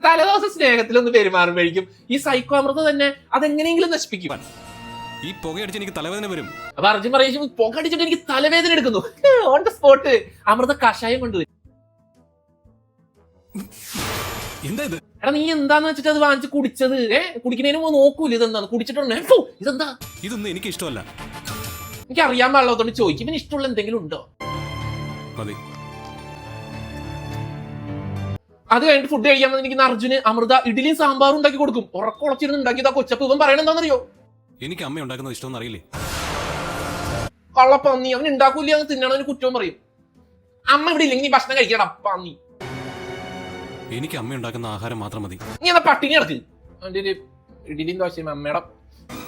തലേദിവസം സ്നേഹത്തിലൊന്ന് പെരുമാറുമ്പോഴേക്കും ഈ സൈക്കോ അമൃത തന്നെ അതെങ്ങനെയെങ്കിലും നശിപ്പിക്കും. ഈ പുകയടിച്ച് എനിക്ക് തലവേദന വരും. അപ്പൊ അർജുൻ പറയും പുക അടിച്ചിട്ട് എനിക്ക് തലവേദന എടുക്കുന്നു. ഓൺ ദ സ്പോട്ട് അമൃത കഷായം കൊണ്ടുവരും. എന്താ ഇത്? എടാ നീ എന്താന്ന് വെച്ചിട്ട് അത് വാങ്ങിച്ച് കുടിച്ചത്? കുടിക്കുന്നതിന് മുമ്പ് നോക്കൂല ഇതെന്താണ് കുടിച്ചിട്ടുണ്ട്. ഇതെന്താ? ഇതൊന്നും എനിക്ക് ഇഷ്ടമല്ല. എനിക്ക് അറിയാൻ പാടില്ലാത്തോണ്ട് ചോദിക്കും. പിന്നെ ഇഷ്ടമുള്ള എന്തെങ്കിലും ഉണ്ടോ? മതി. അത് കഴിഞ്ഞിട്ട് ഫുഡ് കഴിക്കാൻ വന്നിരിക്കുന്ന അർജുന് അമൃത ഇഡ്ഡലിയും സാമ്പാറും ഉണ്ടാക്കി കൊടുക്കും. ഉറക്കുളച്ചിരുന്ന് ഉണ്ടാക്കിയതാ കൊച്ചപ്പ്. ഇവൻ പറയണ എന്താണെന്നറിയോ? എനിക്ക് അമ്മ ഉണ്ടാക്കുന്നത് ഇഷ്ടമെന്ന് അറിയില്ലേ? കള്ളപ്പന്നി. അവൻ ഉണ്ടാക്കൂല എന്ന് തിന്നണവന് കുറ്റവും പറയും. അമ്മ ഇവിടെ ഇല്ലെങ്കിൽ നീ ഭക്ഷണം കഴിക്കടാ പന്നി. എനിക്ക് അമ്മ ഉണ്ടാക്കുന്ന ആഹാരം മാത്രം മതി. നീ എന്നാ പട്ടിണി കിടക്ക്. അവന്റെ ഒരു ഇഡ്ഡലിയും ദോശയും അമ്മയുടെ.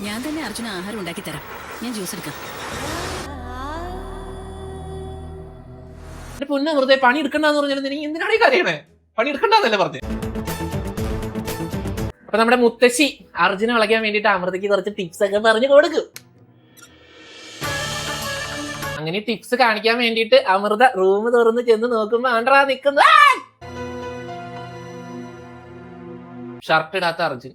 ഞാൻ തന്നെ അർജുന ആഹാരം ഉണ്ടാക്കി തരാം. ഞാൻ ജ്യൂസ് എടുക്കാം. എന്റെ പൊന്നു അമൃതയെ പണി എടുക്കണ്ടെന്ന് പറഞ്ഞാൽ നീ എന്തിനാണ് ഈ കരയണേ? പണി എടുക്കണ്ടെന്നല്ലേ പറഞ്ഞേ. അപ്പൊ നമ്മുടെ മുത്തശ്ശി അർജുനെ വളയ്ക്കാൻ വേണ്ടിട്ട് അമൃതയ്ക്ക് കുറച്ച് ടിപ്സ് ഒക്കെ പറഞ്ഞു കൊടുക്കും. അങ്ങനെ ടിപ്സ് കാണിക്കാൻ വേണ്ടിട്ട് അമൃത റൂം തുറന്ന് ചെന്ന് നോക്കുമ്പോ ആണ്ട്രാ നിക്കുന്ന ഷർട്ട് ഇടാത്ത അർജുൻ.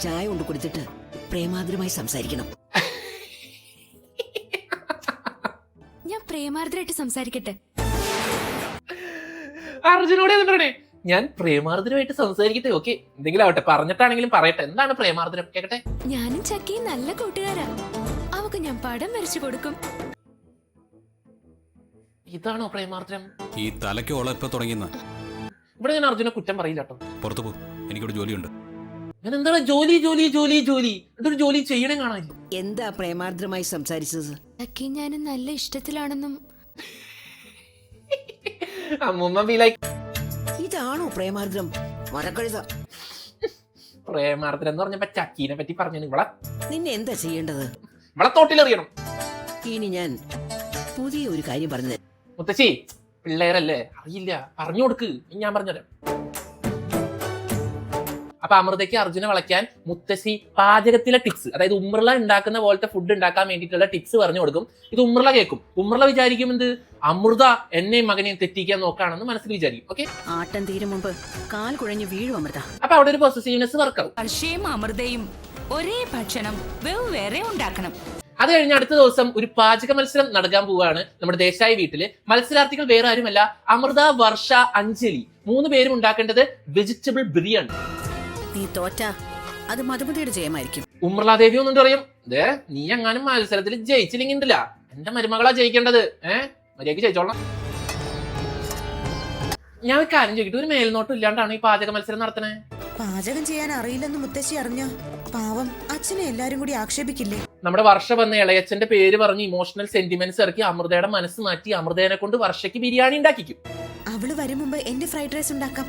ചായ കൊണ്ട് കൊടുത്തിട്ട് പ്രേമാതിരമായി സംസാരിക്കണം. ഞാൻ പ്രേമാർദ്രമായിട്ട് സംസാരിക്കട്ടെ? അർജുനോട് എന്താണ്? ഞാൻ പ്രേമാർദ്രമായിട്ട് സംസാരിക്കട്ടെ? ഓക്കെ, എന്തെങ്കിലും ആവട്ടെ, പറഞ്ഞിട്ടാണെങ്കിലും പറയട്ടെ. എന്താണ് പ്രേമാർദ്രം? കേക്കട്ടെ. ഞാനും ചക്കയും നല്ല കൂട്ടുകാരാ. അവക്ക് ഞാൻ പടം വരച്ചു കൊടുക്കും. ഇതാണോ പ്രേമാർദ്രം? ഈ തലയ്ക്ക് ഓളം എപ്പോൾ തുടങ്ങിയെന്ന? ഇവിടെ ഞാൻ അർജുനെ കുറ്റം പറയില്ല കേട്ടോ. പുറത്തു പോ, എനിക്കിവിടെ ജോലിയുണ്ട്. ഞാൻ എന്താണ് ജോലി ജോലി ജോലി ജോലി ഇതൊരു ജോലി ചെയ്യണേ കാണാനില്ല. എന്താ പ്രേമാർദ്രമായി സംസാരിച്ചത്? ഞാനും നല്ല ഇഷ്ടത്തിലാണെന്നും അമ്മൂമ്മ be like, ഇതാണോ പ്രേമാർദ്രം? മരക്കഴുത. പ്രേമാർദ്രം എന്ന് പറഞ്ഞപ്പോ ചക്കീനെ പറ്റി പറഞ്ഞു. നിന്നെ എന്താ ചെയ്യേണ്ടത്? ഇവിടെ തോട്ടിലെറിയണം. ഇനി ഞാൻ പുതിയ ഒരു കാര്യം പറഞ്ഞത്. മുത്തശ്ശി പിള്ളേരല്ലേ, അറിയില്ല, പറഞ്ഞു കൊടുക്ക്, ഞാൻ പറഞ്ഞുതരാം. അപ്പൊ അമൃതയ്ക്ക് അർജുനെ വളയ്ക്കാൻ മുത്തശ്ശി പാചകത്തിലെ ടിപ്സ്, അതായത് ഉമ്രള ഉണ്ടാക്കുന്ന പോലത്തെ ഫുഡ് ഉണ്ടാക്കാൻ വേണ്ടിയിട്ടുള്ള ടിപ്സ് പറഞ്ഞു കൊടുക്കും. ഇത് ഉമ്രള കേൾക്കും. ഉമ്രള വിചാരിക്കും എന്ത്, അമൃത എന്നെയും മകനെയും തെറ്റിക്കാൻ നോക്കാണെന്ന് മനസ്സിൽ വിചാരിക്കും. ഓക്കെ, ആട്ടം തീരും മുമ്പ് കാൽ കുഴഞ്ഞു വീഴും അമൃത. അപ്പൊ അവിടെ ഒരു പോസസീവ്നെസ് വർക്കാവും. വർഷയും അമൃതയും ഒരേ ഭക്ഷണം വെവ്വേറെ ഉണ്ടാക്കണം. അത് കഴിഞ്ഞ അടുത്ത ദിവസം ഒരു പാചക മത്സരം നടക്കാൻ പോവുകയാണ് നമ്മുടെ ദേശായി വീട്ടില്. മത്സരാർത്ഥികൾ വേറെ ആരുമല്ല, അമൃത, വർഷ, അഞ്ജലി, 3 പേരും ഉണ്ടാക്കേണ്ടത് വെജിറ്റബിൾ ബിരിയാണി. നീ തോറ്റ അത് മധുമതിയുടെ ജയമായിരിക്കും. ഉമ്രലാദേവി ഒന്നും പറയും, ദേ നീ എങ്ങാനും മത്സരത്തിൽ ജയിച്ചില്ലെങ്കിണ്ടല്ല, എന്റെ മരുമകളാ ജയിക്കേണ്ടത്, മര്യാദക്ക് ജയിച്ചോളാം. ഞാൻ ഒരു കാര്യം ചോദിക്കട്ടെ, ഒരു മേൽനോട്ടം ഇല്ലാണ്ടാണ് ഈ പാചക മത്സരം നടത്തണേ? പാചകം ചെയ്യാൻ അറിയില്ലെന്ന് മുത്തശ്ശി അറിഞ്ഞ പാവം അച്ഛനെ എല്ലാരും കൂടി ആക്ഷേപിക്കില്ലേ? നമ്മുടെ വർഷ വന്ന ഇളയച്ചന്റെ പേര് പറഞ്ഞ് ഇമോഷണൽ സെന്റിമെന്റ്സ് ഇറക്കി അമൃതയുടെ മനസ്സ് മാറ്റി അമൃതേനെ കൊണ്ട് വർഷയ്ക്ക് ബിരിയാണി ഉണ്ടാക്കിക്കും. അവള് വരും മുമ്പ് എന്റെ ഫ്രൈഡ് റൈസ് ഉണ്ടാക്കാം,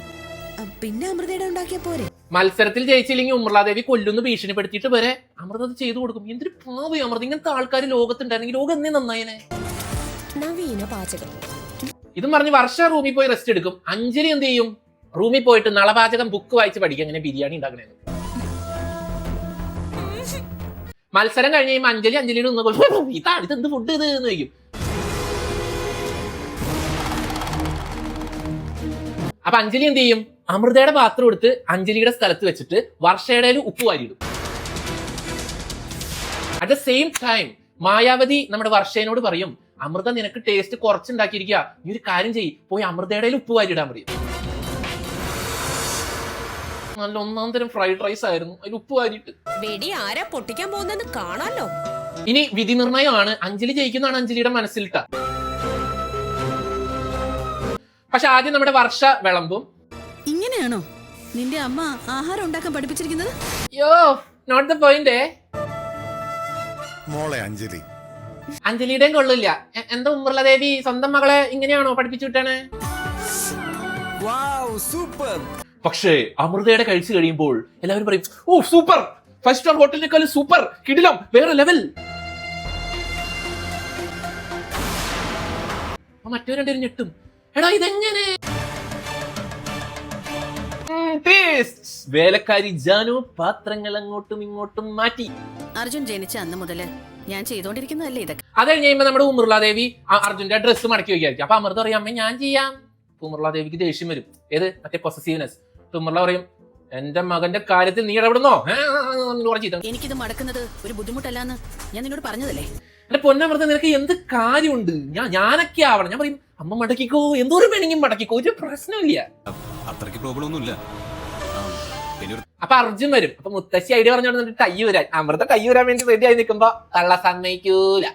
പിന്നെ അമൃതയുടെ ഉണ്ടാക്കിയ പോരെ? മത്സരത്തിൽ ജയിച്ചില്ലെങ്കിൽ ഉമ്രലാദേവി കൊല്ലുന്ന് ഭീഷണിപ്പെടുത്തിയിട്ട് വരെ അമൃത അത് ചെയ്തു കൊടുക്കും. എന്തൊരു പാവം അമൃത. ഇങ്ങനത്തെ ആൾക്കാർ ലോകത്തുണ്ടായിരുന്നെങ്കിൽ ലോകം എന്നേ നന്നായനെ. നവീന പാചകം. ഇതും പറഞ്ഞ് വർഷ റൂമിൽ പോയി റെസ്റ്റ് എടുക്കും. അഞ്ജലി എന്ത് ചെയ്യും, റൂമിൽ പോയിട്ട് നളപാചകം ബുക്ക് വായിച്ച് പഠിക്കും എങ്ങനെ ബിരിയാണി ഉണ്ടാക്കണേന്ന്. മത്സരം കഴിഞ്ഞ് കഴിയുമ്പോൾ അഞ്ജലിയുടെ ഒന്ന് ഇതെന്ത് ഫുഡ് ഇത് എന്ന് ചോദിക്കും. അപ്പൊ അഞ്ജലി എന്ത് ചെയ്യും, അമൃതയുടെ പാത്രം എടുത്ത് അഞ്ജലിയുടെ സ്ഥലത്ത് വെച്ചിട്ട് വർഷയുടെ ഉപ്പ് വാരിയിടും. At the same time Mayavati നമ്മുടെ വർഷേനോട് പറയും, അമൃത നിനക്ക് ടേസ്റ്റ് കുറച്ചുണ്ടാക്കിയിരിക്കുക, നീ ഒരു കാര്യം ചെയ്യ്, പോയി അമൃതയുടെ ഉപ്പ് വാരിയിടാൻ പറയും. നല്ല 1-ാം തരം ഫ്രൈഡ് റൈസ് ആയിരുന്നു, അതിൽ ഉപ്പ് വാരിയിട്ട്. വെടി ആരാ പൊട്ടിക്കാൻ പോകുന്നെന്ന് കാണാലോ. ഇനി വിധി നിർണയമാണ്. അഞ്ജലി ജയിക്കുന്നതാണ് അഞ്ജലിയുടെ മനസ്സിലിട്ട. പക്ഷെ ആദ്യം നമ്മുടെ വർഷ വിളമ്പും. ഇങ്ങനെയാണോ നിന്റെ അമ്മ ആഹാരം ഉണ്ടാക്കാൻ പഠിപ്പിച്ചിരിക്കുന്നത്? യോ നോട്ട് ദ പോയിന്റ്. മോളെ അഞ്ജലി, അഞ്ജലിയുടെയും കൊള്ളില്ല. എന്താ ഉമ്രലദേവി സ്വന്തം മകളെ ഇങ്ങനെയാണോ പഠിപ്പിച്ചു വിട്ടാണ്? സൂപ്പർ. പക്ഷേ അമൃതയുടെ കഴിച്ചു കഴിയുമ്പോൾ എല്ലാവരും പറയും, ഓ സൂപ്പർ, 5 സ്റ്റാർ ഹോട്ടലിനേക്കാളും സൂപ്പർ, കിടിലം, വേറെ ലെവൽ. മറ്റൊരു രണ്ടുപേരും ഞെട്ടും, എടാ ഇതെങ്ങനെ? വേലക്കാരി ജാനു പാത്രങ്ങൾ അങ്ങോട്ടും ഇങ്ങോട്ടും മാറ്റി. അർജുൻ ജനിച്ച അന്ന് മുതല് ഞാൻ ചെയ്തോണ്ടിരിക്കുന്നതല്ലേ ഇതൊക്കെ. അത് കഴിഞ്ഞ് കഴിയുമ്പോൾ നമ്മുടെ ഉമ്രലാദേവി അർജുന്റെ ഡ്രസ്സ് മടക്കി വയ്ക്കായിരിക്കും. അപ്പൊ അമൃത പറയും, അമ്മ ഞാൻ ചെയ്യാം. ഉമ്രലാദേവിക്ക് ദേഷ്യം വരും. ഏത് മറ്റേ പൊസസീവ്നെസ്. ഉമ്രല പറയും, എന്റെ മകന്റെ കാര്യത്തിൽ നീ ഇടപെടുന്നോ? എനിക്കിത് മടക്കുന്നത് ഒരു ബുദ്ധിമുട്ടല്ലാന്ന് ഞാൻ നിന്നോട് പറഞ്ഞതല്ലേ. എന്റെ പൊന്നമൃത, നിനക്ക് എന്ത് കാര്യമുണ്ട്? ഞാനൊക്കെ ആവണം. ഞാൻ പറയും, അമ്മ മടക്കിക്കോ, എന്തോരം വേണമെങ്കിൽ മടക്കിക്കോ, ഒരു പ്രശ്നമില്ല. അത്രയ്ക്ക് പ്രോബ്ലം ഒന്നുമില്ല. അപ്പൊ അർജുൻ വരും. അപ്പൊ മുത്തശ്ശി ഐഡിയ പറഞ്ഞു ടൈ വരാൻ. അമൃത ടൈ വരാൻ വേണ്ടി റെഡി ആയി നിൽക്കുമ്പോ തള്ള സമ്മതിക്കൂല.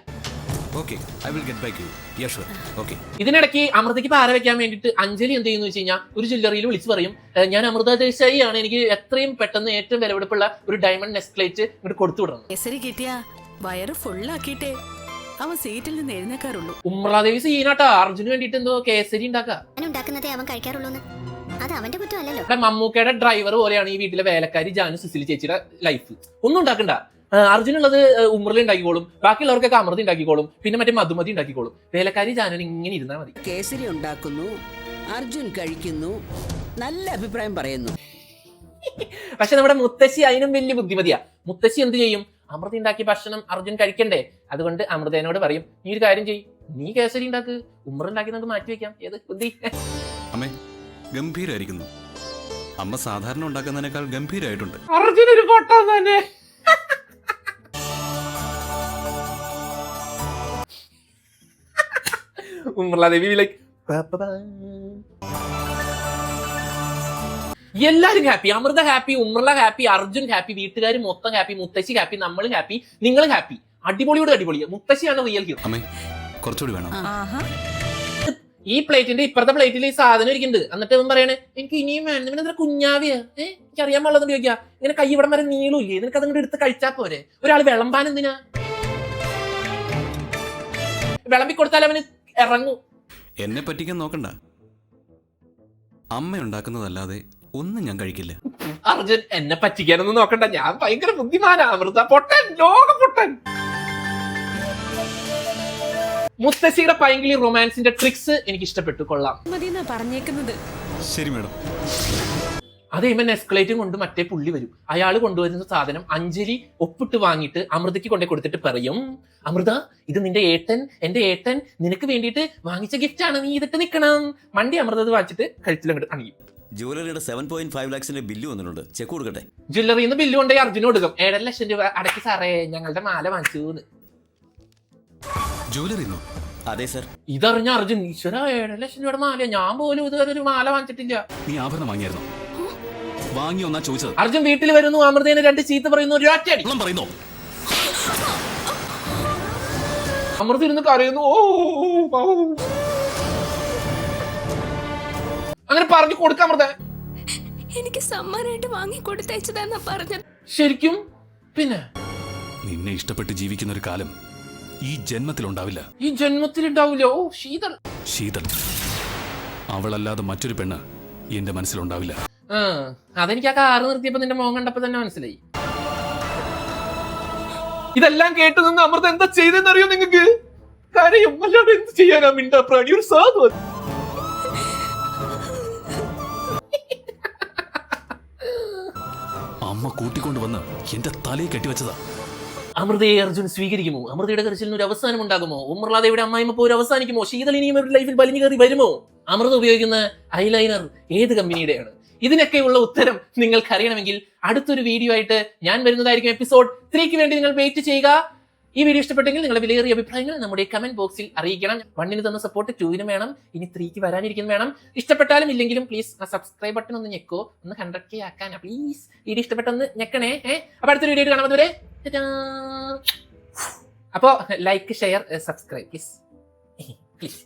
ഇതിനിടയ്ക്ക് അമൃതയ്ക്ക് പാര വെക്കാൻ വേണ്ടിയിട്ട് അഞ്ജലി എന്ത് ചെയ്യുന്നു വെച്ച് കഴിഞ്ഞാൽ ഒരു ജ്വല്ലറിയിൽ വിളിച്ചു പറയും, ഞാൻ അമൃത ദേശായി ആണ്, എനിക്ക് എത്രയും പെട്ടെന്ന് ഏറ്റവും വിലപിടിപ്പുള്ള ഒരു ഡയമണ്ട് നെക്ലേറ്റ് ഇങ്ങോട്ട് കൊടുത്തു വിടണം. കേസരി കിട്ടിയ വയറ് ഫുള്ളാക്കിയിട്ടേ അവൻ സീറ്റിൽ നിന്ന് എഴുന്നേക്കാറുള്ളൂ. ഉമ്രലാദേവി സീനാട്ടാ അർജുന് വേണ്ടിട്ട് എന്തോ കേസരി ഉണ്ടാക്കുന്നതേ അവൻ കഴിക്കാറുള്ളൂ. അത് അവന്റെ കുറ്റമല്ലല്ലോ. മമ്മൂക്കയുടെ ഡ്രൈവർ പോലെയാണ് ഈ വീട്ടിലെ വേലക്കാരി ജാനു സിസിലി ചേച്ചിയുടെ ലൈഫ്. ഒന്നും ഉണ്ടാക്കണ്ട. അർജുനുള്ളത് ഉമ്രല ഉണ്ടാക്കിക്കോളും, ബാക്കിയുള്ളവർക്കൊക്കെ അമൃത ഉണ്ടാക്കിക്കോളും, പിന്നെ മറ്റേ മധുമതി ഉണ്ടാക്കിക്കോളും. വേലക്കാരി ജാനു ഇങ്ങനെ ഇരുന്നാൽ മതി. കേസരി ഉണ്ടാക്കുന്നു, അർജുൻ കഴിക്കുന്നു, നല്ല അഭിപ്രായം പറയുന്നു. പക്ഷെ നമ്മുടെ മുത്തശ്ശി അതിനും വലിയ ബുദ്ധിമതിയാ. മുത്തശ്ശി എന്ത് ചെയ്യും, അമൃത ഉണ്ടാക്കിയ ഭക്ഷണം അർജുൻ കഴിക്കണ്ടേ, അതുകൊണ്ട് അമൃതേനോട് പറയും, നീ ഒരു കാര്യം ചെയ്യും, നീ കേസരി ഉണ്ടാക്ക്, ഉമ്ര ഉണ്ടാക്കി നമുക്ക് മാറ്റി വെക്കാം. ഏത് ബുദ്ധി? അമ്മേ ഗംഭീരായിരിക്കുന്നു. അമ്മ സാധാരണ ഉണ്ടാക്കുന്നതിനേക്കാൾ ഗംഭീരായിട്ടുണ്ട്. അർജുൻ ഒരു ഫോട്ടോ തന്നെ. ഉമ്രലാദേവി ലൈക്ക് എല്ലാരും happy. Amrutha happy, Umrala happy, Arjun happy, വീട്ടുകാർ മൊത്തം ഹാപ്പി, മുത്തശ്ശി ഹാപ്പി, നമ്മളും ഹാപ്പി, നിങ്ങളും ഹാപ്പി. അടിപൊളിയോട് അടിപൊളിയാ. മുത്തശ്ശിയാണ് റിയൽ ഹീറോ. അമ്മേ കുറച്ചുകൂടി വേണം. ഈ പ്ലേറ്റിന്റെ ഇപ്പുറത്തെ പ്ലേറ്റിൽ ഈ സാധനം ഇരിക്കുന്നുണ്ട്. എന്നിട്ട് ഇവൻ പറയണേ എനിക്ക് ഇനിയും വേണം. ഇവനെന്താ കുഞ്ഞാവിയാ? എനിക്ക് അറിയാൻ പാടില്ലെന്ന് ചോദിക്കാ. ഇങ്ങനെ കൈ ഇവിടം വരെ നീളൂല്ലേ? നിനക്ക് അതങ്ങോട്ട് എടുത്ത് കഴിച്ചാ പോരെ? ഒരാൾ വിളമ്പാൻ എന്തിനാ? വിളമ്പി കൊടുത്താൽ അവന് ഇറങ്ങും. എന്നെ പറ്റിക്കാൻ നോക്കണ്ട. അമ്മ ഉണ്ടാക്കുന്നതല്ലാതെ ഒന്നും ഞാൻ കഴിക്കില്ല. അർജുൻ, എന്നെ പറ്റിക്കാനൊന്നും നോക്കണ്ട. ഞാൻ ഭയങ്കര ബുദ്ധിമാനാ. അമൃത പൊട്ടൻ, ലോക പൊട്ടൻ. മുത്തശ്ശിയുടെ പൈങ്കിളി റൊമാൻസിന്റെ ട്രിക്സ് എനിക്ക് ഇഷ്ടപ്പെട്ടു. കൊള്ളാം. പറഞ്ഞേക്കുന്നത്. ശരി മാഡം. അത് ഇവൻ എസ്കലേറ്റും കൊണ്ട് മറ്റേ പുള്ളി വരും. അയാൾ കൊണ്ടുവരുന്ന സാധനം അഞ്ജലി ഒപ്പിട്ട് വാങ്ങിയിട്ട് അമൃതയ്ക്ക് കൊണ്ടേ കൊടുത്തിട്ട് പറയും, അമൃത ഇത് നിന്റെ ഏട്ടൻ, എന്റെ ഏട്ടൻ നിനക്ക് വേണ്ടിയിട്ട് വാങ്ങിച്ച ഗിഫ്റ്റ് ആണ്, നീ ഇതിട്ട് നിൽക്കണം. മണ്ടി അമൃത അത് വാങ്ങിച്ചിട്ട് കഴുത്തിലങ്ങോട്ട് അണിയും. ജുവലറിയുടെ 7.5 lakhs ബില്ല് വന്നിട്ടുണ്ട്. ചെക്ക് കൊടുക്കട്ടെ? ജ്വല്ലറിന്ന് ബില്ല് കൊണ്ടുപോയി അർജുന് കൊടുക്കും. 7 ലക്ഷം രൂപ അടക്കി സാറേ, ഞങ്ങളുടെ മാല വാങ്ങിച്ചു. ജുവലറിന്നോ? അതെ സർ. ഇതറിഞ്ഞ അർജുൻ, ഈശ്വര 7 ലക്ഷം രൂപയുടെ മാല, ഞാൻ പോലും ഇതുവരെ ഒരു മാല വാങ്ങിച്ചിട്ടില്ല. നീ ആഭരണം വാങ്ങിയായിരുന്നോ? വാങ്ങിയോന്നാ ചോദിച്ചത്. അർജുൻ വീട്ടിൽ വരുന്നു, അമൃതേനെ 2 ചീത്ത പറയുന്നു, ഒരു ഒറ്റയടി പറയുന്നോ? അമൃത ഇരുന്ന് കരയുന്നു. ഓ അങ്ങനെ പറഞ്ഞു കൊടുക്കാം. അമൃത എനിക്ക് സമ്മാനമായിട്ട് വാങ്ങി കൊടുത്തയച്ചതാന്നാ പറഞ്ഞത്. ശരിക്കും? പിന്നെ നിന്നെ ഇഷ്ടപ്പെട്ട് ജീവിക്കുന്ന ഒരു കാലം ഈ ജന്മത്തിലുണ്ടാവില്ല. ഈ ജന്മത്തിലുണ്ടാവില്ല. ഓ ശീതൾ. ശീതൾ അവളല്ലാതെ മറ്റൊരു പെണ്ണ് എന്റെ മനസ്സിലുണ്ടാവില്ല. അതെനിക്ക് ആ കാറ് നിർത്തിയപ്പോ നിന്റെ മോൻ കണ്ടപ്പോ തന്നെ മനസ്സിലായി. ഇതെല്ലാം കേട്ടു നിന്ന് അമൃത എന്താ ചെയ്തെന്നറിയോ നിങ്ങക്ക്? കരയും, അല്ലാതെ എന്ത് ചെയ്യാനാ മിണ്ടാ പ്രാണി, ഒരു സാധു. അമ്മ കൂട്ടിക്കൊണ്ട് വന്ന് എന്റെ തലയെ കെട്ടിവെച്ചതാ. അമൃതയെ അർജുൻ സ്വീകരിക്കുമോ? അമൃതയുടെ കരച്ചിലിന് ഒരു അവസാനം ഉണ്ടാകുമോ? ഉമ്മർലാദേവിയുടെ അമ്മായിമ്മ പോലും അവസാനിക്കുമോ? ശീതൾ ഇനിയും അവരുടെ ലൈഫിൽ വലിഞ്ഞു കയറി വരുമോ? അമൃത ഉപയോഗിക്കുന്ന ഐലൈനർ ഏത് കമ്പനിയുടെയാണ്? ഇതിനൊക്കെയുള്ള ഉത്തരം നിങ്ങൾക്ക് അറിയണമെങ്കിൽ അടുത്തൊരു വീഡിയോ ആയിട്ട് ഞാൻ വരുന്നതായിരിക്കും. എപ്പിസോഡ് 3ക്ക് വേണ്ടി നിങ്ങൾ വെയിറ്റ് ചെയ്യുക. ഈ വീഡിയോ ഇഷ്ടപ്പെട്ടെങ്കിൽ നിങ്ങളുടെ വിലയേറിയ അഭിപ്രായങ്ങൾ നമ്മുടെ കമന്റ് ബോക്സിൽ അറിയിക്കണം. 1ന് തന്ന സപ്പോർട്ട് 2നും വേണം, ഇനി 3ക്ക് വരാനിരിക്കുന്നു വേണം. ഇഷ്ടപ്പെട്ടാലും ഇല്ലെങ്കിലും പ്ലീസ് ആ സബ്സ്ക്രൈബ് ബട്ടൺ ഒന്ന് ഞെക്കോ, ഒന്ന് 100K ആക്കാനാ പ്ലീസ്. വീഡിയോ ഇഷ്ടപ്പെട്ടൊന്ന് ഞെക്കണേ. അപ്പൊ അടുത്തൊരു വീഡിയോ കാണാൻ വരെ. അപ്പോ ലൈക്ക്, ഷെയർ, സബ്സ്ക്രൈബ് പ്ലീസ്.